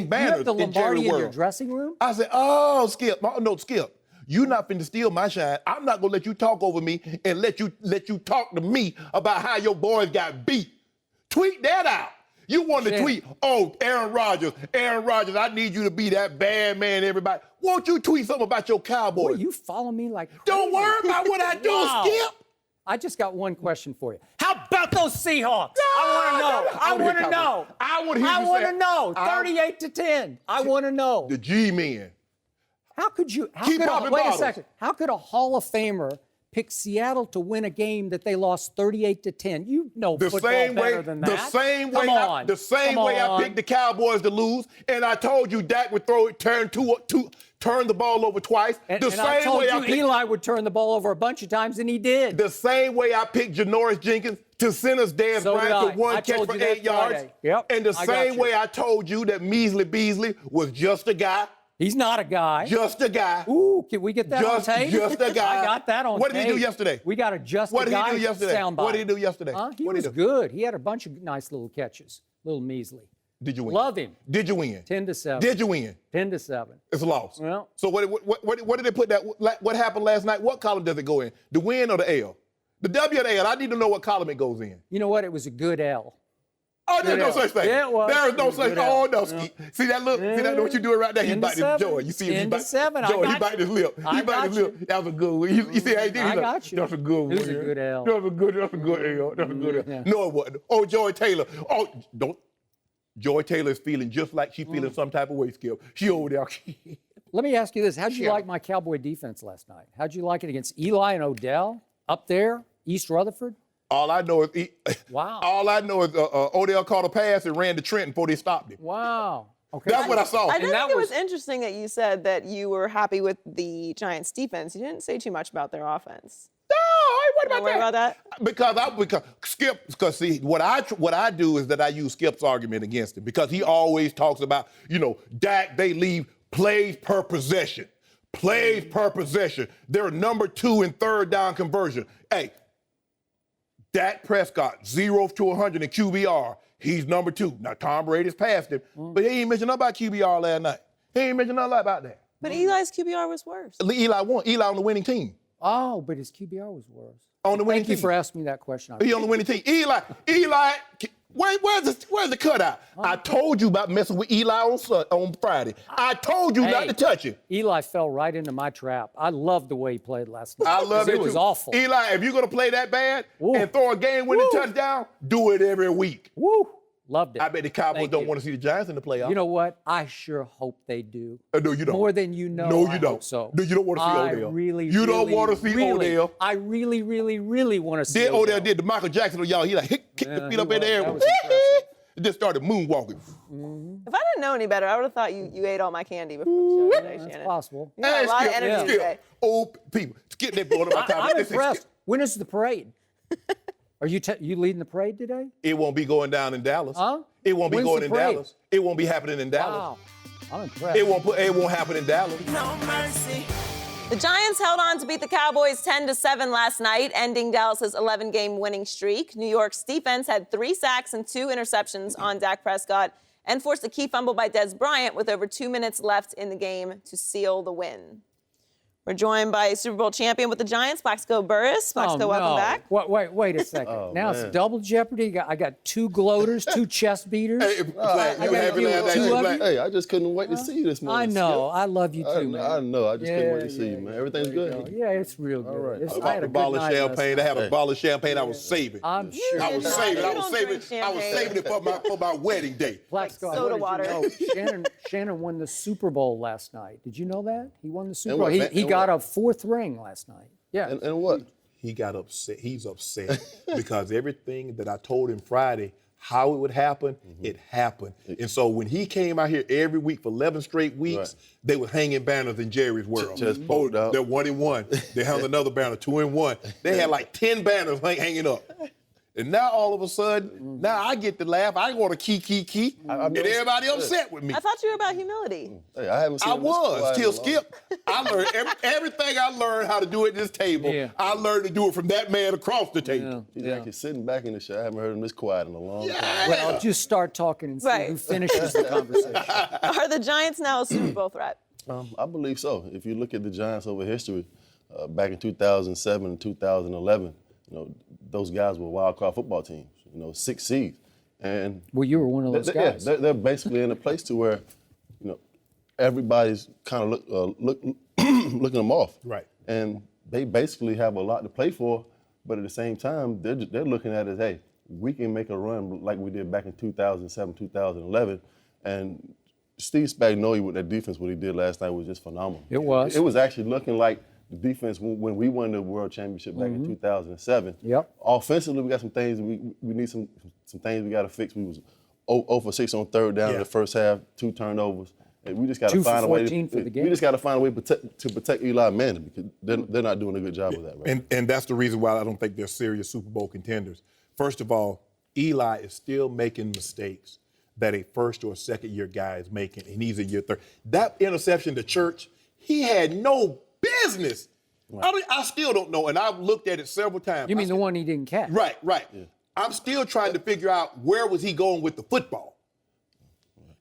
banners. You have the Lombardi in your dressing room? I said, oh, Skip. No, Skip. You're not finna steal my shine. I'm not gonna let you talk over me and let you talk to me about how your boys got beat. Tweet that out. You want to tweet, oh, Aaron Rodgers, I need you to be that bad man, everybody. Won't you tweet something about your Cowboys? Boy, you follow me like crazy. Don't worry about what I do, Wow. Skip. I just got one question for you. How about those Seahawks? I want to know. I want to know. 38-10. I want to know. The G-men. How could you? Keep popping wait bottles. a second. How could a Hall of Famer pick Seattle to win a game that they lost 38-10? You know football better than that. The same way I picked the Cowboys to lose, and I told you Dak would turn the ball over twice. And I told you Eli would turn the ball over a bunch of times, and he did. The same way I picked Janoris Jenkins to send us Dez Bryant to one catch for 8 yards. Yep. And the same way I told you that Measley Beasley was just a guy. He's not a guy. Just a guy. Ooh, can we get that on tape? Just a guy. I got that on tape. What did he do yesterday? We got a just what a guy What did he do yesterday? soundbite. What did he do yesterday? He was good. He had a bunch of nice little catches. Little measly. Did you win? Love him. Did you win? 10-7. Did you win? 10-7. It's a loss. Well. So what did they put that? What happened last night? What column does it go in? The win or the L? The W or the L? I need to know what column it goes in. You know what? It was a good L. Oh, there's no such thing. Yeah, it was. There is no such thing. Oh, no. Yeah. See that look? See that what you doing right there? He bite his Joy. You see him? He bite 10-7. Joy. He bite his lip. He bite his lip. That was a good one. You see how he did? I got you. That's a good one. It was a good L. That's a good L. That's a good L. Yeah. No, it wasn't. Oh, Joy Taylor. Oh, don't. Joy Taylor is feeling just like she's feeling some type of way, Skip. She over there. Let me ask you this. How'd you like my Cowboy defense last night? How'd you like it against Eli and Odell up there, East Rutherford? All I know is Wow. All I know is Odell caught a pass and ran to Trenton before they stopped him. Wow. Okay. That's what I saw. I think it was interesting that you said that you were happy with the Giants' defense. You didn't say too much about their offense. No, I ain't worried about that. Because Skip, because see, what I do is that I use Skip's argument against him because he always talks about, Dak, they leave plays per possession. Plays per possession. They're number 2 in third down conversion. Hey, Dak Prescott, 0 to 100 in QBR. He's number 2. Now, Tom Brady's passed him, but he ain't mentioned nothing about QBR last night. He ain't mentioned nothing about that. But Eli's QBR was worse. Eli won. Eli on the winning team. Oh, but his QBR was worse. On the winning Thank you team. for asking me that question. He on the winning team. Eli, where's the cutout? I told you about messing with Eli on Friday. I told you not to touch him. Eli fell right into my trap. I loved the way he played last night. I love it. It was awful. Eli, if you're gonna play that bad Woo. and throw a game-winning touchdown, do it every week. Woo! Loved it. I bet the Cowboys don't want to see the Giants in the playoffs. You know what? I sure hope they do. No, you don't. More than you know. No, you I don't. hope so. No, you don't want to see Odell. You don't want to see Odell. I really, really, really want to see Then Odell did the Michael Jackson on y'all. He kicked the feet up in the air. That was impressive. It just started moonwalking. If I didn't know any better, I would have thought you ate all my candy before the show today, That's Shannon. possible. You got a lot of energy today. Old people. Skip that blowing up my top. I'm impressed. When is the parade? Are you leading the parade today? It won't be going down in Dallas. Huh? It won't be When's going the in parade? Dallas. It won't be happening in Dallas. Wow. I'm impressed. It won't happen in Dallas. No mercy. The Giants held on to beat the Cowboys 10-7 last night, ending Dallas's 11-game winning streak. New York's defense had 3 sacks and 2 interceptions on Dak Prescott and forced a key fumble by Dez Bryant with over 2 minutes left in the game to seal the win. We're joined by Super Bowl champion with the Giants, Plaxico Burress. Plaxico, welcome back. Wait a second. Now it's double jeopardy. I got 2 gloaters, 2 chest beaters. Hey, Hey, I just couldn't wait to see you this morning. I know. I love you too, man. I know. I just couldn't wait to see you, man. Everything's good. Yeah, it's real good. All right. It's, I I had had a a bottle good of night last champagne. night. I had a bottle of champagne I was saving. I'm sure. I was You saving. I don't was drink saving it for my wedding day. Plaxico, soda what did water. you know? Shannon won the Super Bowl last night. Did you know that? He won the Super And Bowl. what- He and got what? a 4th ring last night. Yeah. And what? He got upset. He's upset because everything that I told him Friday, how it would happen, it happened. And so when he came out here every week for 11 straight weeks, Right. they were hanging banners in Jerry's world. Just poked out. They're 1-1. They hung another banner, 2-1. They had like 10 banners hanging up. And now all of a sudden, now I get to laugh. I want to key, and everybody upset with me. I thought you were about humility. Hey, I haven't seen I him this quiet was in till a long Skip. I learned everything I learned how to do at this table. Yeah. I learned to do it from that man across the table. He's actually sitting back in the show. I haven't heard him this quiet in a long time. Well, just start talking and see who finishes the conversation. Are the Giants now a Super Bowl threat? I believe so. If you look at the Giants over history, back in 2007 and 2011, those guys were wild card football teams. 6 seeds, and well, you were one of those guys. Yeah, they're basically in a place to where, everybody's kind of looking them off. Right. And they basically have a lot to play for, but at the same time, they're looking at it as, hey, we can make a run like we did back in 2007, 2011, and Steve Spagnuolo with that defense, what he did last night was just phenomenal. It was. It was actually looking like the defense when we won the World Championship back in 2007. Yep. Offensively, we got some things we need some things we got to fix. We was 0 for 6 on third down in the first half, 2 turnovers. And we just got to find a way. For the game. We just got to find a way to protect Eli Manning because they're not doing a good job of that, right? And that's the reason why I don't think they're serious Super Bowl contenders. First of all, Eli is still making mistakes that a first or second year guy is making, and he's in year 3. That interception to Church, he had no business. Right. I still don't know, and I've looked at it several times. You mean the one he didn't catch? Right. Yeah. I'm still trying to figure out where was he going with the football.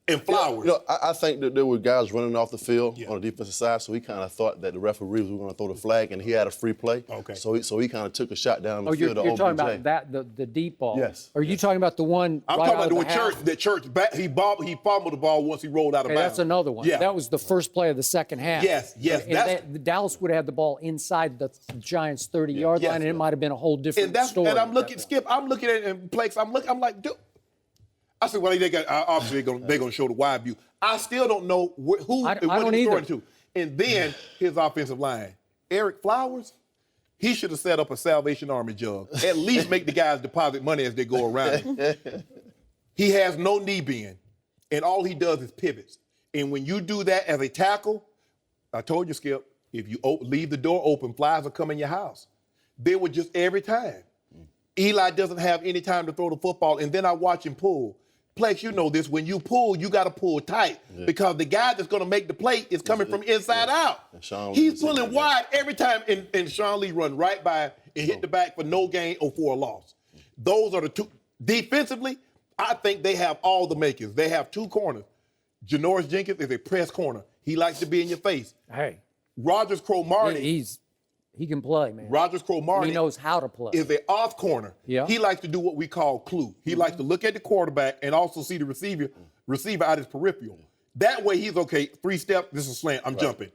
And Flowers. I think that there were guys running off the field on the defensive side, so he kind of thought that the referees were going to throw the flag, and he had a free play. Okay. So he kind of took a shot down the field. You're talking about that the deep ball. Yes. Or are you talking about the one? I'm right talking out about of the Church. He fumbled the ball once he rolled out of bounds. That's another one. Yeah. That was the first play of the second half. Yes. And Dallas would have had the ball inside the Giants' 30-yard line, and it might have been a whole different story. And I'm looking, Skip. I'm looking at it in Plex. I'm like, dude. I said, well, they got obviously they're going to show the wide view. I still don't know who what he's throwing to. And then his offensive line, Eric Flowers, he should have set up a Salvation Army jug. At least make the guys deposit money as they go around. He has no knee bend, and all he does is pivots. And when you do that as a tackle, I told you, Skip, if you leave the door open, flies will come in your house. They were just every time. Eli doesn't have any time to throw the football, and then I watch him pull. Plex, you know this. When you pull, you got to pull tight because the guy that's going to make the play is coming from inside out. He's pulling wide every time, and Sean Lee run right by and hit the back for no gain or for a loss. Those are the two. Defensively, I think they have all the makings. They have 2 corners. Janoris Jenkins is a press corner. He likes to be in your face. Hey. Rogers Cromartie. He can play, man. Rogers Cromartie. He knows how to play. Is an off corner. Yeah. He likes to do what we call clue. He likes to look at the quarterback and also see the receiver out his peripheral. That way he's okay. 3 steps, this is a slant, I'm jumping.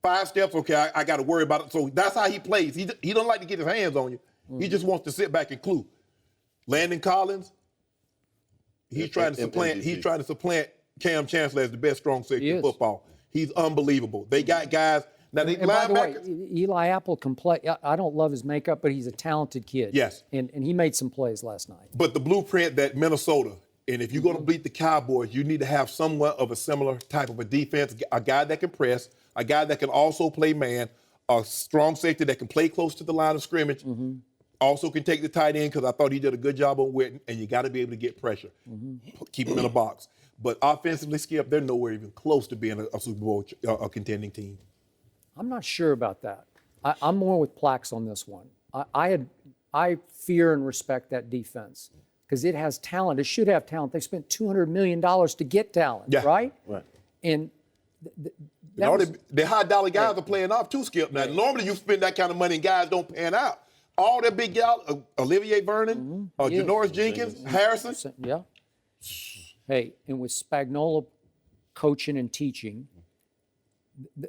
5 steps, okay, I got to worry about it. So that's how he plays. He don't like to get his hands on you. He just wants to sit back and clue. Landon Collins, he's trying to supplant Cam Chancellor as the best strong safety in football. He's unbelievable. They got guys. Now, and by the way, Eli Apple can play. I don't love his makeup, but he's a talented kid. Yes. And he made some plays last night. But the blueprint that Minnesota, and if you're going to beat the Cowboys, you need to have somewhat of a similar type of a defense, a guy that can press, a guy that can also play man, a strong safety that can play close to the line of scrimmage, also can take the tight end because I thought he did a good job on Witten, and you got to be able to get pressure. Keep him in a box. But offensively, Skip, they're nowhere even close to being a Super Bowl contending team. I'm not sure about that. I'm more with Plax on this one. I fear and respect that defense because it has talent. It should have talent. They spent $200 million to get talent, right? Right. And the high-dollar guys are playing off too, Skip. Now, normally you spend that kind of money and guys don't pan out. All that big guys, Olivier Vernon, Janoris Jenkins, Harrison. Yeah. Hey, and with Spagnuolo coaching and teaching,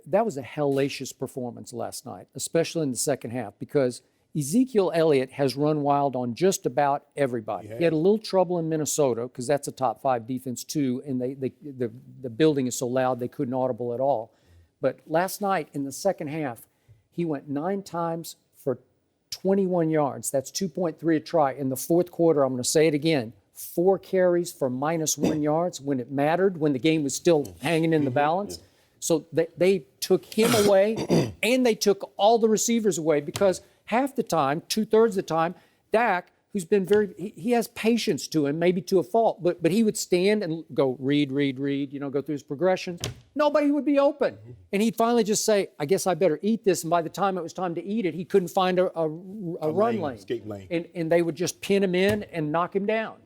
that was a hellacious performance last night, especially in the second half, because Ezekiel Elliott has run wild on just about everybody. He had a little trouble in Minnesota because that's a top 5 defense too, and the building is so loud they couldn't audible at all. But last night in the second half, he went 9 times for 21 yards. That's 2.3 a try. In the fourth quarter, I'm going to say it again, 4 carries for -1 yards when it mattered, when the game was still hanging in the balance. So they took him away, and they took all the receivers away because half the time, 2/3 of the time, Dak, who's been he has patience to him, maybe to a fault, but he would stand and go read, go through his progressions. Nobody would be open. And he'd finally just say, I guess I better eat this. And by the time it was time to eat it, he couldn't find a run lane. Escape lane. And they would just pin him in and knock him down.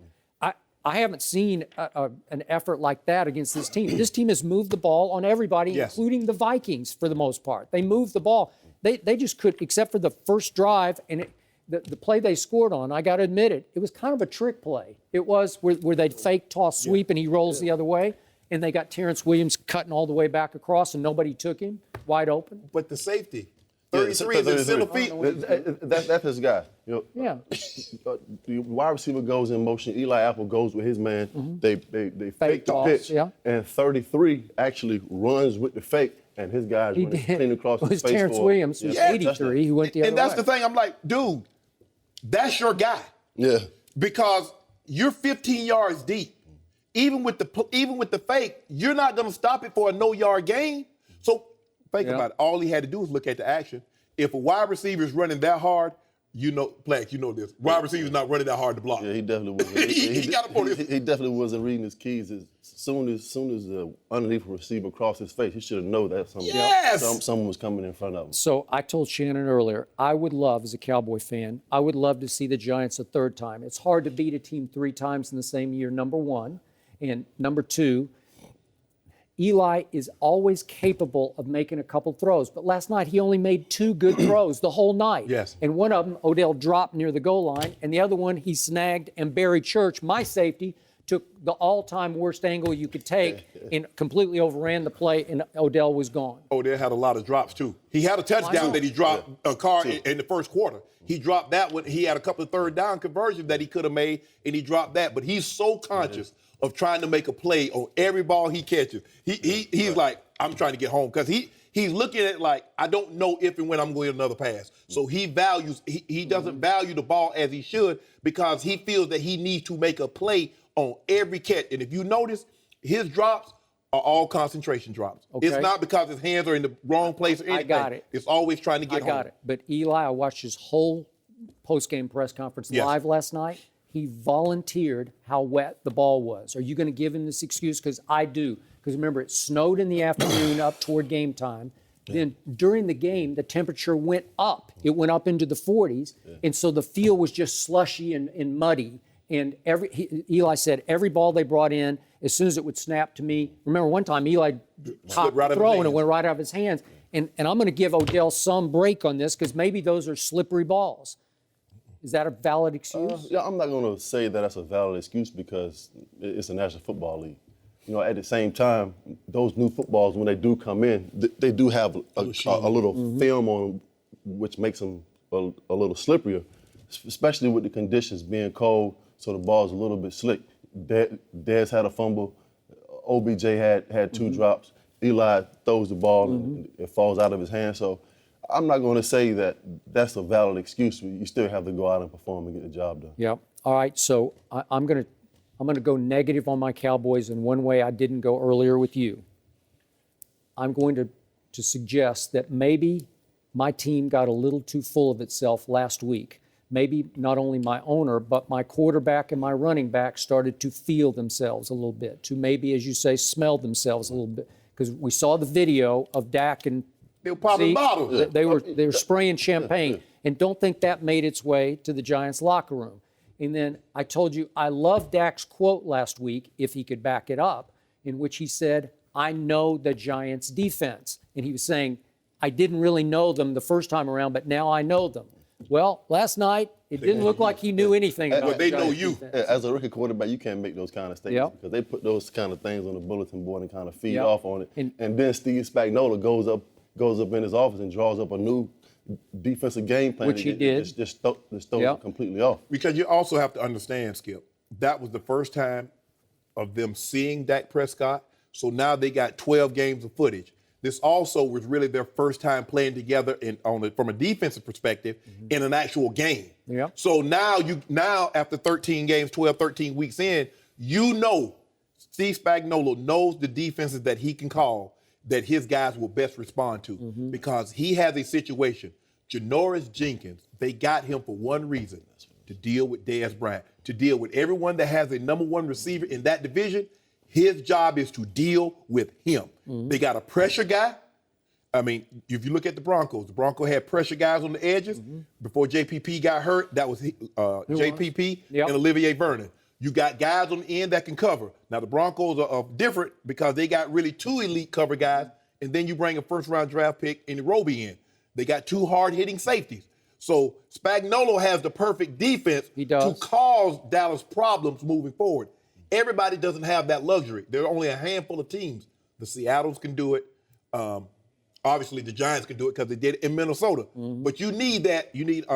I haven't seen an effort like that against this team. This team has moved the ball on everybody, including the Vikings for the most part. They moved the ball. They just could, except for the first drive, and the play they scored on, I got to admit it was kind of a trick play. It was where they'd fake toss sweep and he rolls the other way, and they got Terrence Williams cutting all the way back across and nobody took him wide open. But the safety, 33 is in center feet. That's his guy. The wide receiver goes in motion. Eli Apple goes with his man. They fake the pitch, and 33 actually runs with the fake, and his guys run clean across his face. Terrence Williams, who's 83, who went the other way. And that's the thing. I'm like, dude, that's your guy. Yeah. Because you're 15 yards deep. Even with the fake, you're not going to stop it for a no-yard gain. So think about it. All he had to do was look at the action. If a wide receiver is running that hard, Plex, you know this. Wide receiver's not running that hard to block. Yeah, he definitely wasn't. He definitely wasn't reading his keys. As soon as the underneath receiver crossed his face, he should have known that someone was coming in front of him. So I told Shannon earlier, I would love, as a Cowboy fan, I would love to see the Giants a third time. It's hard to beat a team 3 times in the same year, number one. And number two, Eli is always capable of making a couple throws. But last night, he only made 2 good throws the whole night. Yes. And one of them, Odell dropped near the goal line. And the other one, he snagged, and Barry Church, my safety, took the all-time worst angle you could take and completely overran the play, and Odell was gone. Odell had a lot of drops, too. He had a touchdown that he dropped a car in the first quarter. He dropped that one. He had a couple of third down conversions that he could have made, and he dropped that. But he's so conscious of trying to make a play on every ball he catches. He's like, I'm trying to get home, because he's looking at it like, I don't know if and when I'm going to get another pass. So he doesn't value the ball as he should, because he feels that he needs to make a play on every catch. And if you notice, his drops are all concentration drops. Okay. It's not because his hands are in the wrong place or anything. I got it. It's always trying to get home. I got it. But Eli, I watched his whole post-game press conference live last night. He volunteered how wet the ball was. Are you going to give him this excuse? Because I do. Because remember, it snowed in the afternoon up toward game time. Then during the game, the temperature went up. It went up into the 40s. And so the field was just slushy and muddy. And Eli said every ball they brought in, as soon as it would snap to me. Remember one time Eli popped the throw and it went right out of his hands. And I'm going to give Odell some break on this, because maybe those are slippery balls. Is that a valid excuse? Yeah, I'm not going to say that that's a valid excuse, because it's a National Football League. At the same time, those new footballs, when they do come in, they do have a little film on them, which makes them a little slipperier, especially with the conditions being cold, so the ball's a little bit slick. Dez had a fumble. OBJ had 2 drops. Eli throws the ball and it falls out of his hand. So I'm not going to say that that's a valid excuse. You still have to go out and perform and get the job done. Yep. All right. So I'm going to go negative on my Cowboys in one way I didn't go earlier with you. I'm going to suggest that maybe my team got a little too full of itself last week. Maybe not only my owner, but my quarterback and my running back started to feel themselves a little bit, to maybe, as you say, smell themselves a little bit. Because we saw the video of Dak and they were popping bottles. They were spraying champagne. And don't think that made its way to the Giants locker room. And then I told you I love Dak's quote last week, if he could back it up, in which he said, I know the Giants defense. And he was saying, I didn't really know them the first time around, but now I know them. Well, last night, it didn't look like he knew anything about they know you. Defense. As a rookie quarterback, you can't make those kind of statements, because they put those kind of things on the bulletin board and kind of feed off on it. And then Steve Spagnuolo goes up in his office and draws up a new defensive game plan. Which he did. Just throws it completely off. Because you also have to understand, Skip, that was the first time of them seeing Dak Prescott. So now they got 12 games of footage. This also was really their first time playing together from a defensive perspective in an actual game. Yeah. So now after 13 games, 12, 13 weeks in, Steve Spagnuolo knows the defenses that he can call that his guys will best respond to, because he has a situation. Janoris Jenkins, they got him for one reason, to deal with Dez Bryant, to deal with everyone that has a number one receiver in that division. His job is to deal with him. They got a pressure guy. I mean, if you look at the Broncos had pressure guys on the edges. Before JPP got hurt, that was JPP and Olivier Vernon. You got guys on the end that can cover. Now, the Broncos are different because they got really two elite cover guys, and then you bring a first-round draft pick in Roby in. They got two hard-hitting safeties. So Spagnuolo has the perfect defense to cause Dallas problems moving forward. Everybody doesn't have that luxury. There are only a handful of teams. The Seattles can do it. Obviously, the Giants can do it because they did it in Minnesota. But you need that. You need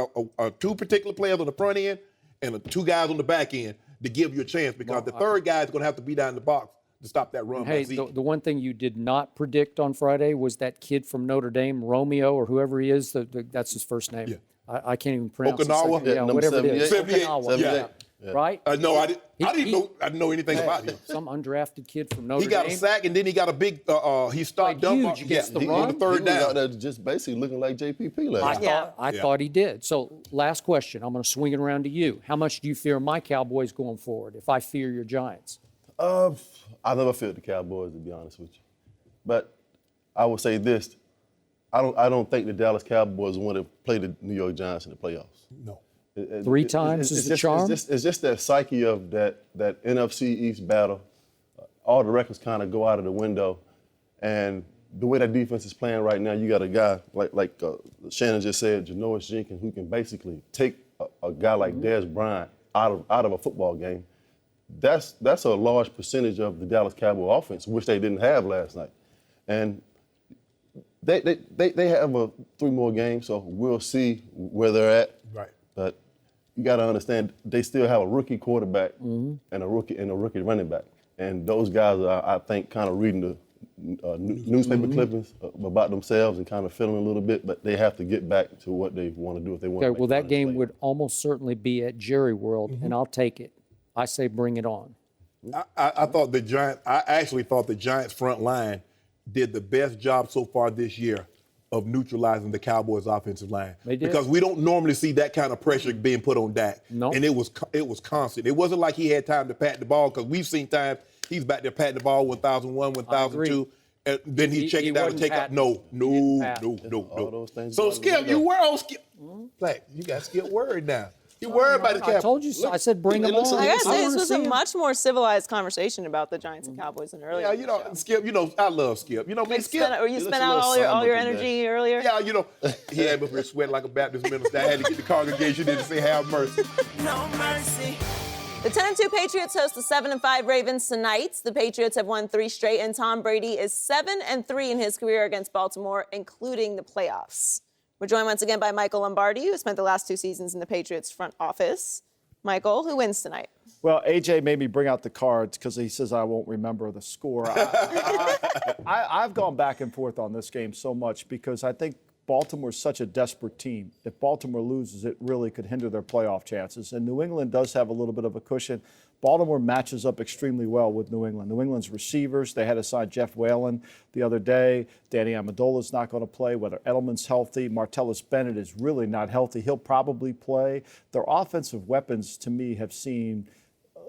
two particular players on the front end and two guys on the back end to give you a chance because the third guy is going to have to be down in the box to stop that run. Hey, the one thing you did not predict on Friday was that kid from Notre Dame, Romeo, or whoever he is. That's his first name. Yeah. I can't even pronounce Okinawa? it. Yeah, whatever it is. 78. Okinawa. Yeah. Right? No, I didn't know anything about him. Some undrafted kid from Notre Dame. He got a sack, and then he got a big, he stopped huge against the run. On the third down. He was out there just basically looking like JPP last night. I thought he did. So last question. I'm going to swing it around to you. How much do you fear my Cowboys going forward if I fear your Giants? I never feared the Cowboys, to be honest with you. But I will say this. I don't think the Dallas Cowboys want to play the New York Giants in the playoffs. No. Three times is the charm? It's just that psyche of that NFC East battle. All the records kind of go out of the window. And the way that defense is playing right now, you got a guy like Shannon just said, Janoris Jenkins, who can basically take a guy like Dez Bryant out of a football game. That's a large percentage of the Dallas Cowboy offense, which they didn't have last night. And they have 3 more games, so we'll see where they're at. Right. But you got to understand, they still have a rookie quarterback and a rookie running back, and those guys are, I think, kind of reading the newspaper clippings about themselves and kind of feeling a little bit. But they have to get back to what they want to do if they want. Okay. Well, that game would almost certainly be at Jerry World, and I'll take it. I say bring it on. I thought the Giants. I actually thought the Giants' front line did the best job so far this year of neutralizing the Cowboys' offensive line. They did. Because we don't normally see that kind of pressure being put on Dak. No. And it was constant. It wasn't like he had time to pat the ball because we've seen times he's back there patting the ball 1,001, 1,002. And then he's checking down and take up. No. All those things. So, Skip, you were on Skip. Like, you got Skip worried now. You worried about the Cowboys. I told you so. I said bring them on. I gotta say, this was a much more civilized conversation about the Giants and Cowboys than earlier. Yeah, Skip, I love Skip. Me, Skip. You spent out all your energy earlier? Yeah, he had me sweating like a Baptist minister. I had to get the congregation in to say, have mercy. No mercy. The 10-2 Patriots host the 7-5 Ravens tonight. The Patriots have won 3 straight, and Tom Brady is 7-3 in his career against Baltimore, including the playoffs. We're joined once again by Michael Lombardi, who spent the last 2 seasons in the Patriots front office. Michael, who wins tonight? Well, AJ made me bring out the cards because he says I won't remember the score. I've gone back and forth on this game so much because I think Baltimore's such a desperate team. If Baltimore loses, it really could hinder their playoff chances. And New England does have a little bit of a cushion. Baltimore matches up extremely well with New England. New England's receivers, they had to sign Jeff Whalen the other day. Danny Amendola's not going to play, whether Edelman's healthy. Martellus Bennett is really not healthy. He'll probably play. Their offensive weapons, to me, have seemed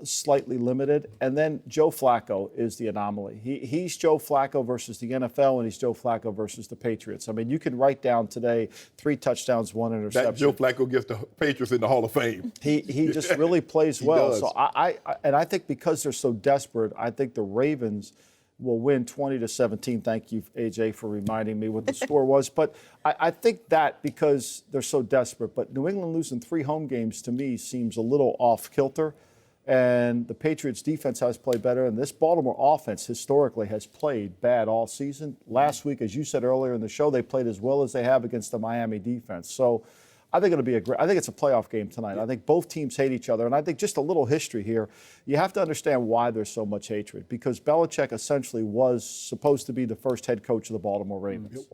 slightly limited. And then Joe Flacco is the anomaly. He's Joe Flacco versus the NFL, and he's Joe Flacco versus the Patriots. I mean, you can write down today 3 touchdowns, 1 interception. That Joe Flacco gets the Patriots in the Hall of Fame. He just really plays well. Does. So I think because they're so desperate, I think the Ravens will win 20-17. Thank you, AJ, for reminding me what the score was. But I think that because they're so desperate. But New England losing 3 home games to me seems a little off kilter. And the Patriots' defense has played better, and this Baltimore offense historically has played bad all season. Last week, as you said earlier in the show, they played as well as they have against the Miami defense. So I think it'll be I think it's a playoff game tonight. I think both teams hate each other, and I think just a little history here. You have to understand why there's so much hatred, because Belichick essentially was supposed to be the first head coach of the Baltimore Ravens.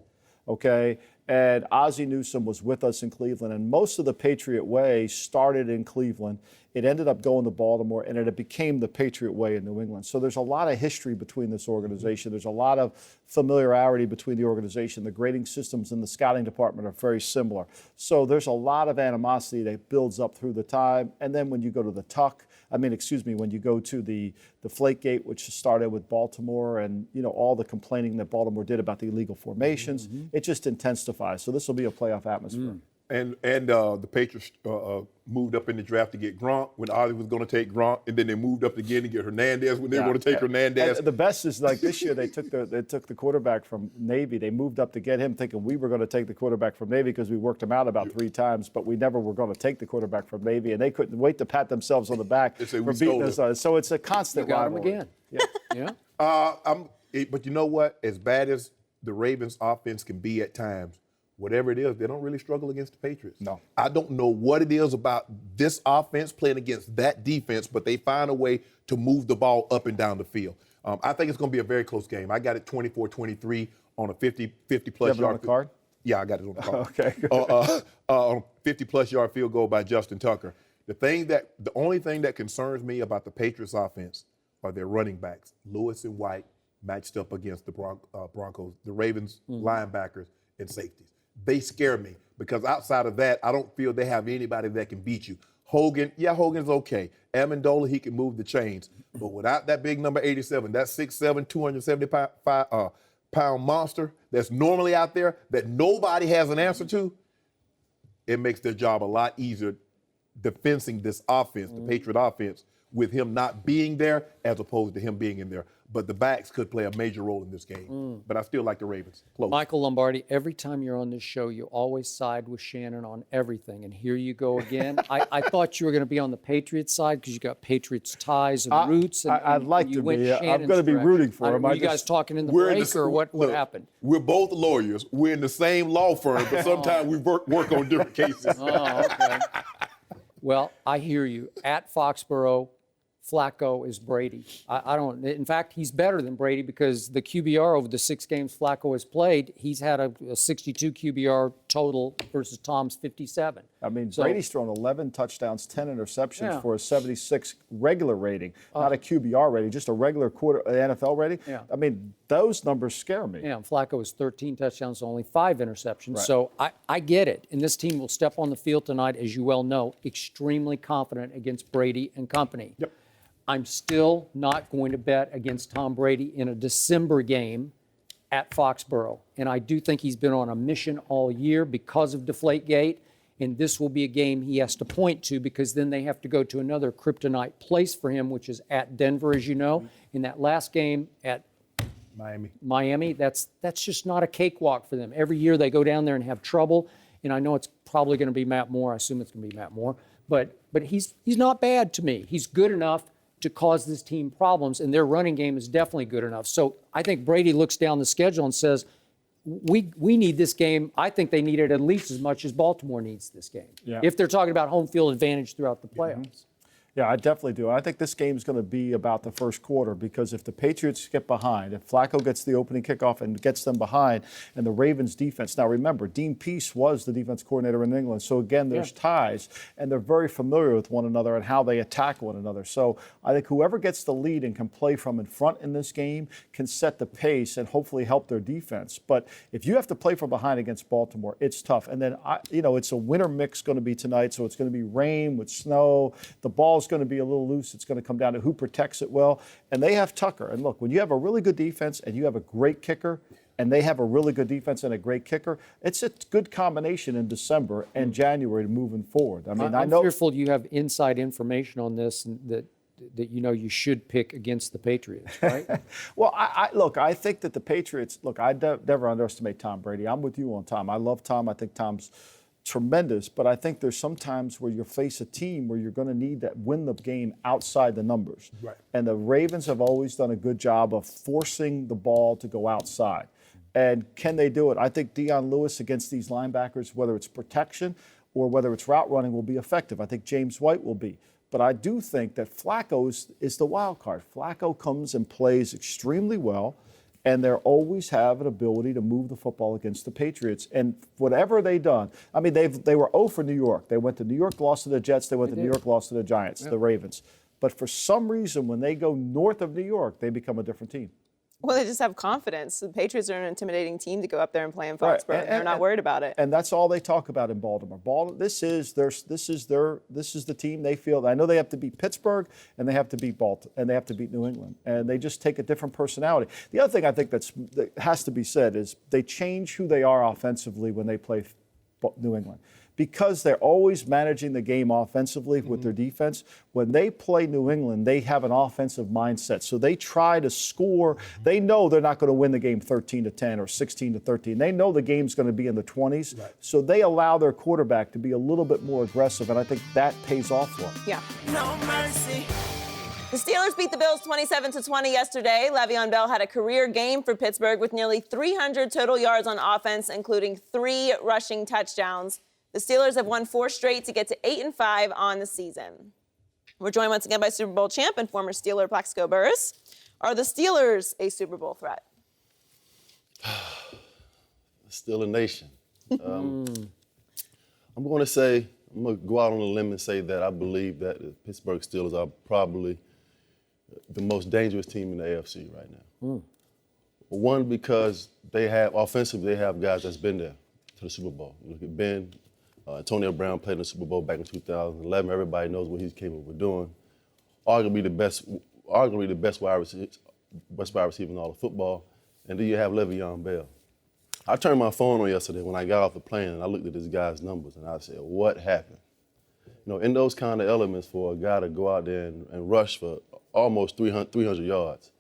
okay? And Ozzie Newsome was with us in Cleveland, and most of the Patriot way started in Cleveland. It ended up going to Baltimore, and it became the Patriot way in New England. So there's a lot of history between this organization. There's a lot of familiarity between the organization. The grading systems and the scouting department are very similar. So there's a lot of animosity that builds up through the time. And then when you go to the when you go to the Deflategate, which started with Baltimore and, all the complaining that Baltimore did about the illegal formations, it just intensifies. So this will be a playoff atmosphere. And the Patriots moved up in the draft to get Gronk when Ozzie was going to take Gronk, and then they moved up again to get Hernandez when they were going to take Hernandez. And the best is like this year they took the quarterback from Navy. They moved up to get him, thinking we were going to take the quarterback from Navy because we worked him out about 3 times, but we never were going to take the quarterback from Navy, and they couldn't wait to pat themselves on the back for beating us. So it's a constant rivalry. You got him again. Yeah. But you know what? As bad as the Ravens' offense can be at times, whatever it is, they don't really struggle against the Patriots. No. I don't know what it is about this offense playing against that defense, but they find a way to move the ball up and down the field. I think it's going to be a very close game. I got it 24-23 on a 50-plus yard. On the card? Yeah, I got it on the card. Okay. On a 50-plus yard field goal by Justin Tucker. The only thing that concerns me about the Patriots offense are their running backs, Lewis and White, matched up against the Broncos, the Ravens linebackers and safeties. They scare me because outside of that, I don't feel they have anybody that can beat you. Hogan's okay. Amendola, he can move the chains. But without that big number 87, that 6'7", 275-pound monster that's normally out there that nobody has an answer to, it makes their job a lot easier defending this offense, the Patriot offense, with him not being there as opposed to him being in there. But the backs could play a major role in this game. But I still like the Ravens. Close. Michael Lombardi, every time you're on this show, you always side with Shannon on everything. And here you go again. I thought you were going to be on the Patriots side because you got Patriots ties and roots. And, I'd like you to went be. I'm Shannon's going to be direction. rooting for him. Were you guys talking in the break or what happened? We're both lawyers. We're in the same law firm, but sometimes we work on different cases. Oh, okay. Well, I hear you. At Foxborough, Flacco is Brady. I don't. In fact, he's better than Brady because the QBR over the 6 games Flacco has played, he's had a 62 QBR total versus Tom's 57. I mean, Brady's thrown 11 touchdowns, 10 interceptions for a 76 regular rating, not a QBR rating, just a regular NFL rating. Yeah. I mean, those numbers scare me. Yeah, and Flacco has 13 touchdowns, only 5 interceptions. Right. So I get it. And this team will step on the field tonight, as you well know, extremely confident against Brady and company. Yep. I'm still not going to bet against Tom Brady in a December game at Foxborough. And I do think he's been on a mission all year because of Deflategate. And this will be a game he has to point to because then they have to go to another kryptonite place for him, which is at Denver, as you know. In that last game at Miami, that's just not a cakewalk for them. Every year they go down there and have trouble. And I know it's probably going to be Matt Moore. I assume it's going to be Matt Moore. But he's not bad to me. He's good enough to cause this team problems, and their running game is definitely good enough. So I think Brady looks down the schedule and says, we need this game. I think they need it at least as much as Baltimore needs this game, if they're talking about home field advantage throughout the playoffs. Yeah, I definitely do. I think this game is going to be about the first quarter because if the Patriots get behind, if Flacco gets the opening kickoff and gets them behind, and the Ravens defense. Now remember, Dean Pease was the defense coordinator in England. So again, there's ties, and they're very familiar with one another and how they attack one another. So I think whoever gets the lead and can play from in front in this game can set the pace and hopefully help their defense. But if you have to play from behind against Baltimore, it's tough. And then, it's a winter mix going to be tonight, so it's going to be rain with snow. The ball's going to be a little loose. It's going to come down to who protects it well. And they have Tucker. And look, when you have a really good defense and you have a great kicker, and they have a really good defense and a great kicker, it's a good combination in December and January moving forward. I mean, I'm fearful you have inside information on this and that you should pick against the Patriots, right? Well, I think that the Patriots, I never underestimate Tom Brady. I'm with you on Tom. I love Tom. I think Tom's tremendous, but I think there's some times where you face a team where you're going to need that win the game outside the numbers. Right. And the Ravens have always done a good job of forcing the ball to go outside. And can they do it? I think Dion Lewis against these linebackers, whether it's protection or whether it's route running, will be effective. I think James White will be. But I do think that Flacco is the wild card. Flacco comes and plays extremely well. And they always have an ability to move the football against the Patriots. And whatever they done, I mean, they were 0 for New York. They went to New York, lost to the Jets. They went to New York, lost to the Giants, the Ravens. But for some reason, when they go north of New York, they become a different team. Well, they just have confidence. The Patriots are an intimidating team to go up there and play in Foxborough. Right. And they're not worried about it. And that's all they talk about in Baltimore. This is the team they feel. I know they have to beat Pittsburgh and they have to beat Baltimore and they have to beat New England. And they just take a different personality. The other thing I think that has to be said is they change who they are offensively when they play New England. Because they're always managing the game offensively with their defense, when they play New England, they have an offensive mindset. So they try to score. They know they're not going to win the game 13-10 or 16-13. They know the game's going to be in the 20s. Right. So they allow their quarterback to be a little bit more aggressive, and I think that pays off for them. Yeah. No mercy. The Steelers beat the Bills 27-20 yesterday. Le'Veon Bell had a career game for Pittsburgh with nearly 300 total yards on offense, including 3 rushing touchdowns. The Steelers have won 4 straight to get to 8-5 on the season. We're joined once again by Super Bowl champ and former Steeler Plaxico Burress. Are the Steelers a Super Bowl threat? Still a nation. I'm going to go out on a limb and say that I believe that the Pittsburgh Steelers are probably the most dangerous team in the AFC right now. One, because they have guys that's been there to the Super Bowl. You look at Ben. Antonio Brown played in the Super Bowl back in 2011. Everybody knows what he's capable of doing. Arguably the best wide receiver in all of football. And then you have Le'Veon Bell. I turned my phone on yesterday when I got off the plane and I looked at this guy's numbers and I said, what happened? You know, in those kind of elements for a guy to go out there and rush for almost 300 yards.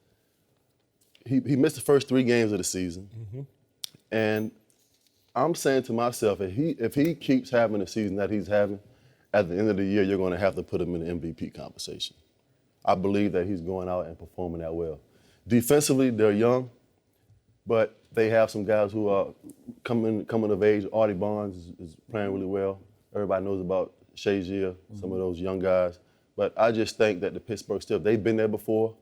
He missed the first 3 games of the season. And I'm saying to myself, if he keeps having the season that he's having, at the end of the year, you're going to have to put him in the MVP conversation. I believe that he's going out and performing that well. Defensively, they're young, but they have some guys who are coming of age. Artie Barnes is playing really well. Everybody knows about Shazier, some of those young guys. But I just think that the Pittsburgh Steelers, they've been there before.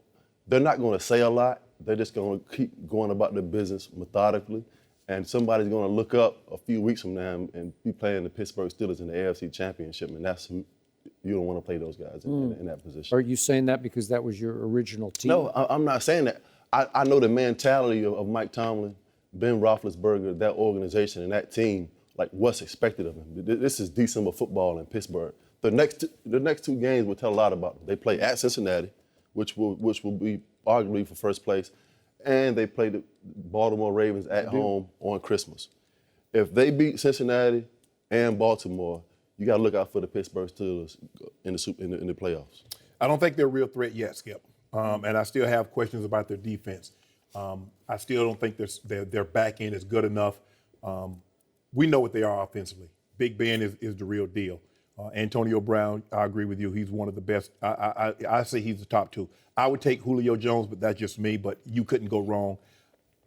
They're not going to say a lot. They're just going to keep going about their business methodically. And somebody's going to look up a few weeks from now and be playing the Pittsburgh Steelers in the AFC Championship, and that's who you don't want to play those guys in that position. Are you saying that because that was your original team? No, I'm not saying that. I know the mentality of Mike Tomlin, Ben Roethlisberger, that organization and that team, like what's expected of them. This is December football in Pittsburgh. The next 2 games will tell a lot about them. They play at Cincinnati, which will be arguably for first place, and they play the Baltimore Ravens at home on Christmas. If they beat Cincinnati and Baltimore, you got to look out for the Pittsburgh Steelers in the playoffs. I don't think they're a real threat yet, Skip. And I still have questions about their defense. I still don't think their back end is good enough. We know what they are offensively. Big Ben is the real deal. Antonio Brown, I agree with you. He's one of the best. I say he's the top 2. I would take Julio Jones, but that's just me. But you couldn't go wrong.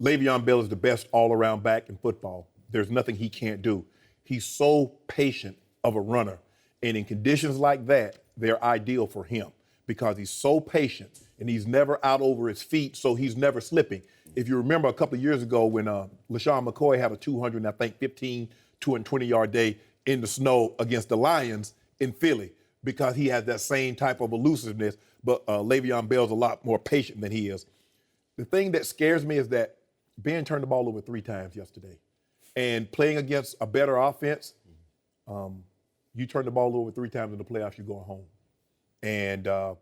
Le'Veon Bell is the best all-around back in football. There's nothing he can't do. He's so patient of a runner. And in conditions like that, they're ideal for him because he's so patient and he's never out over his feet, so he's never slipping. If you remember a couple of years ago when LaShawn McCoy had a 220-yard day in the snow against the Lions in Philly because he has that same type of elusiveness, but Le'Veon Bell's a lot more patient than he is. The thing that scares me is that Ben turned the ball over 3 times yesterday. And playing against a better offense, you turn the ball over 3 times in the playoffs, you're going home. And now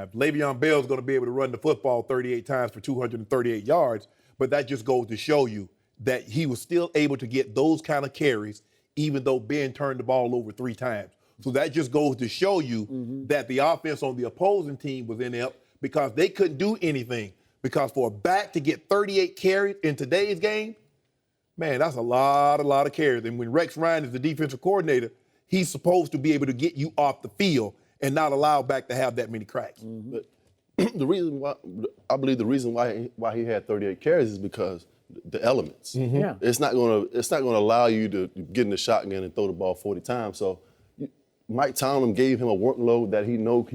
if Le'Veon Bell's going to be able to run the football 38 times for 238 yards, but that just goes to show you that he was still able to get those kind of carries even though Ben turned the ball over 3 times. So that just goes to show you that the offense on the opposing team was inept because they couldn't do anything. Because for a back to get 38 carries in today's game, man, that's a lot of carries. And when Rex Ryan is the defensive coordinator, he's supposed to be able to get you off the field and not allow back to have that many cracks. But the reason why he had 38 carries is because the elements. Yeah. It's not going to allow you to get in the shotgun and throw the ball 40 times. So Mike Tomlin gave him a workload that he know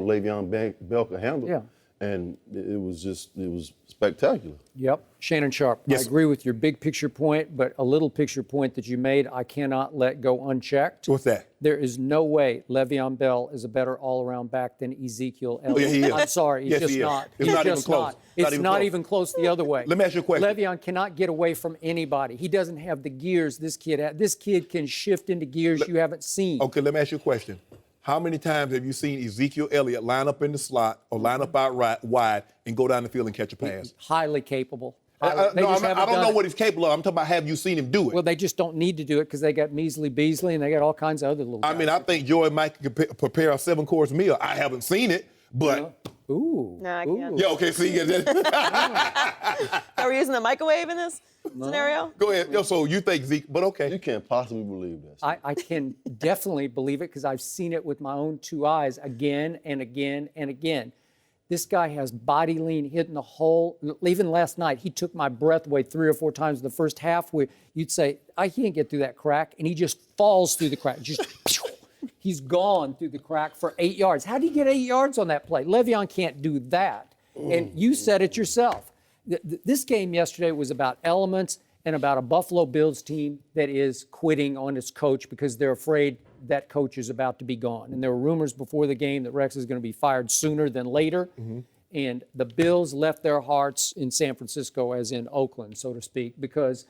Le'Veon Bell can handle. Yeah. and it was spectacular. Yep. Shannon Sharpe, Yes. I agree with your big picture point, but a little picture point that you made, I cannot let go unchecked. What's that? There is no way Le'Veon Bell is a better all-around back than Ezekiel Elliott. Yeah, he is. I'm sorry, he's Yes, just he is. not. It's He's not even just close. not. It's even not close. even close the other way. Let me ask you a question. Le'Veon cannot get away from anybody. He doesn't have the gears this kid has. This kid can shift into gears you haven't seen. Okay, let me ask you a question. How many times have you seen Ezekiel Elliott line up in the slot or line up out wide and go down the field and catch a pass? Highly capable. I They just don't haven't know done what it. he's capable of. I'm talking about have you seen him do it? Well, they just don't need to do it because they got Measly Beasley and they got all kinds of other little guys. I mean, I think Joey might prepare a 7-course meal. I haven't seen it, but Ooh. No, I can't. yeah, okay. See, Are we using the microwave in this scenario? go ahead. Yo, so you think Zeke? But okay. You can't possibly believe this. I can definitely believe it because I've seen it with my own 2 eyes again and again and again. This guy has body lean hitting the hole. Even last night, he took my breath away 3 or 4 times in the first half where you'd say, he can't get through that crack, and he just falls through the crack. Just he's gone through the crack for 8 yards. How did he get 8 yards on that play? Le'Veon can't do that. And you said it yourself. This game yesterday was about elements and about a Buffalo Bills team that is quitting on its coach because they're afraid that coach is about to be gone. And there were rumors before the game that Rex is going to be fired sooner than later. And the Bills left their hearts in San Francisco, as in Oakland, so to speak, because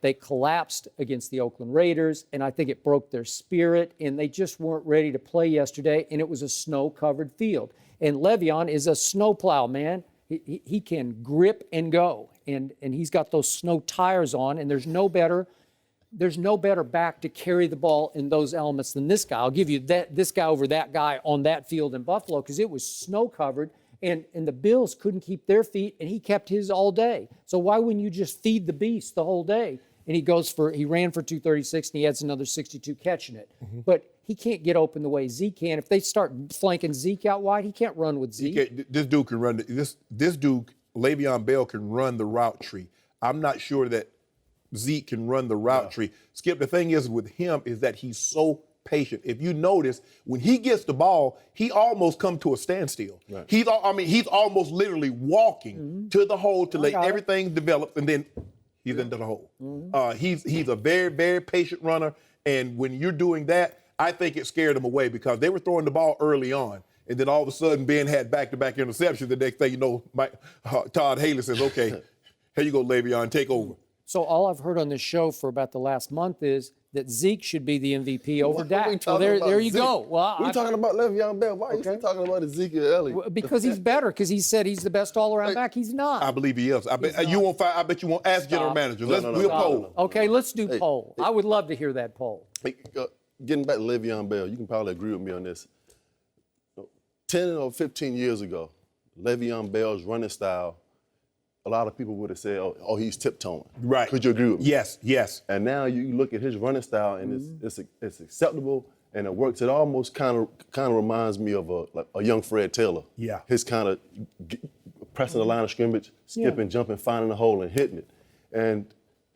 they collapsed against the Oakland Raiders, and I think it broke their spirit, and they just weren't ready to play yesterday, and it was a snow-covered field. And Le'Veon is a snowplow, man. He can grip and go, and he's got those snow tires on, and there's no better back to carry the ball in those elements than this guy. I'll give you this guy over that guy on that field in Buffalo because it was snow-covered, and the Bills couldn't keep their feet, and he kept his all day. So why wouldn't you just feed the beast the whole day? And he ran for 236, and he adds another 62 catching it. But he can't get open the way Zeke can. If they start flanking Zeke out wide, he can't run with Zeke. This dude can run. This dude, Le'Veon Bell, can run the route tree. I'm not sure that Zeke can run the route tree. Skip, the thing is with him is that he's so patient. If you notice, when he gets the ball, he almost come to a standstill. Right. He's almost literally walking to the hole to let everything develop, and then he's into the hole. He's a very, very patient runner, and when you're doing that, I think it scared him away because they were throwing the ball early on, and then all of a sudden Ben had back-to-back interceptions. The next thing you know, Todd Haley says, okay, here you go, Le'Veon, take over. So all I've heard on this show for about the last month is that Zeke should be the MVP over Dak. So there you go. Well, we're talking about Le'Veon Bell. Why are you still talking about Ezekiel Elliott? Because he's better. Because he said he's the best all-around back. He's not. I believe he is. I bet you won't ask general manager. We'll poll. Okay, let's do poll. I would love to hear that poll. Hey, getting back to Le'Veon Bell, you can probably agree with me on this. 10 or 15 years ago, Le'Veon Bell's running style, a lot of people would have said, oh, he's tiptoeing. Right. Could you agree with me? Yes. And now you look at his running style, and it's acceptable, and it works. It almost kind of reminds me of a young Fred Taylor. Yeah. His kind of pressing the line of scrimmage, skipping, jumping, finding the hole, and hitting it. And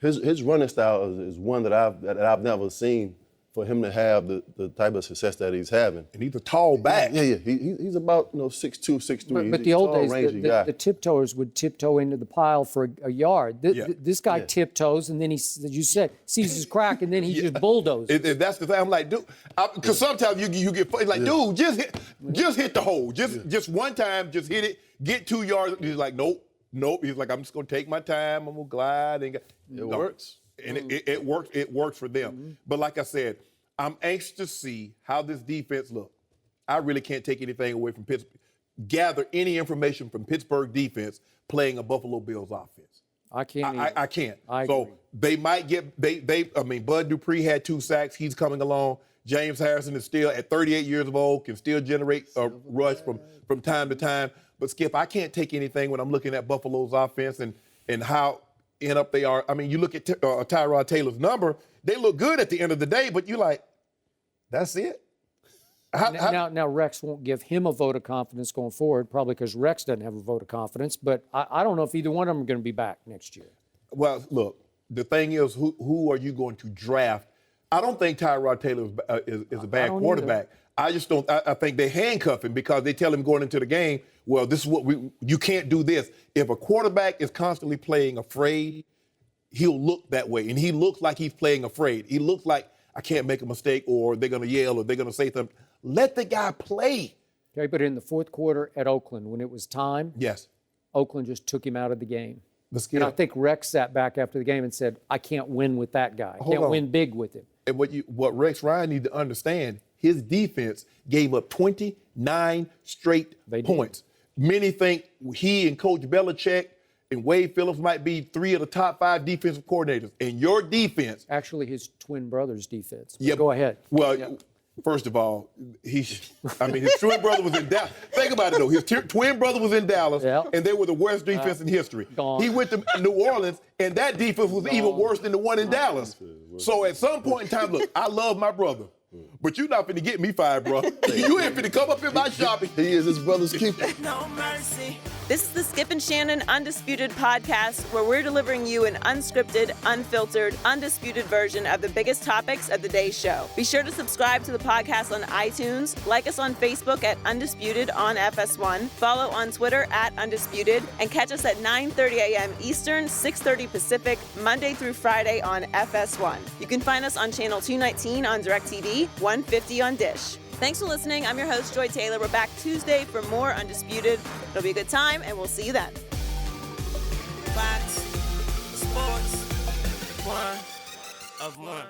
his running style is one that I've never seen for him to have the type of success that he's having. And he's a tall back. Yeah. He's about 6'2", 6'3". But He's the old tall, days, rangy the tiptoers would tiptoe into the pile for a yard. This guy tiptoes, and then he, as you said, sees his crack, and then he just bulldozes. That's the thing. I'm like, dude, because sometimes you get like, dude, just hit the hole. Just one time, just hit it, get 2 yards. He's like, nope. He's like, I'm just gonna take my time. I'm gonna glide. And it works. And it works. It works for them. But like I said, I'm anxious to see how this defense looks. I really can't take anything away from Pittsburgh. Gather any information from Pittsburgh defense playing a Buffalo Bills offense. I can't. I can't. I so agree. they might get. Bud Dupree had 2 sacks. He's coming along. James Harrison is still at 38 years of old, can still generate a rush from time to time. But Skip, I can't take anything when I'm looking at Buffalo's offense and how end up they are. I mean, you look at Tyrod Taylor's number, they look good at the end of the day, but you're like, that's it? Now Rex won't give him a vote of confidence going forward, probably because Rex doesn't have a vote of confidence, but I don't know if either one of them are going to be back next year. Well, look, the thing is, who are you going to draft? I don't think Tyrod Taylor is a bad quarterback. I just don't. I think they handcuff him because they tell him going into the game, well, this is what you can't do this. If a quarterback is constantly playing afraid, he'll look that way. And he looks like he's playing afraid. He looks like, I can't make a mistake, or they're going to yell, or they're going to say something. Let the guy play. Okay, but in the fourth quarter at Oakland, when it was time, Yes. Oakland just took him out of the game. And I think Rex sat back after the game and said, I can't win with that guy. I Hold can't on. win big with him. And what Rex Ryan need to understand, his defense gave up 29 straight points. Many think he and Coach Belichick and Wade Phillips might be 3 of the top 5 defensive coordinators. And your defense. Actually, his twin brother's defense. Yeah, Go ahead. Well, first of all, his twin brother was in Dallas. Think about it, though. His twin brother was in Dallas, and they were the worst defense in history. Gone. He went to New Orleans, and that defense was even worse than the one in Dallas. So at some point in time, look, I love my brother. But you're not finna get me fired, bro. You ain't finna come up in my shopping. He is his brother's keeper. No mercy. This is the Skip and Shannon Undisputed podcast, where we're delivering you an unscripted, unfiltered, undisputed version of the biggest topics of the day's show. Be sure to subscribe to the podcast on iTunes, like us on Facebook at Undisputed on FS1, follow on Twitter at Undisputed, and catch us at 9:30 a.m. Eastern, 6:30 Pacific, Monday through Friday on FS1. You can find us on channel 219 on DirecTV, 150 on Dish. Thanks for listening. I'm your host, Joy Taylor. We're back Tuesday for more Undisputed. It'll be a good time, and we'll see you then. Fox Sports 1 of 1.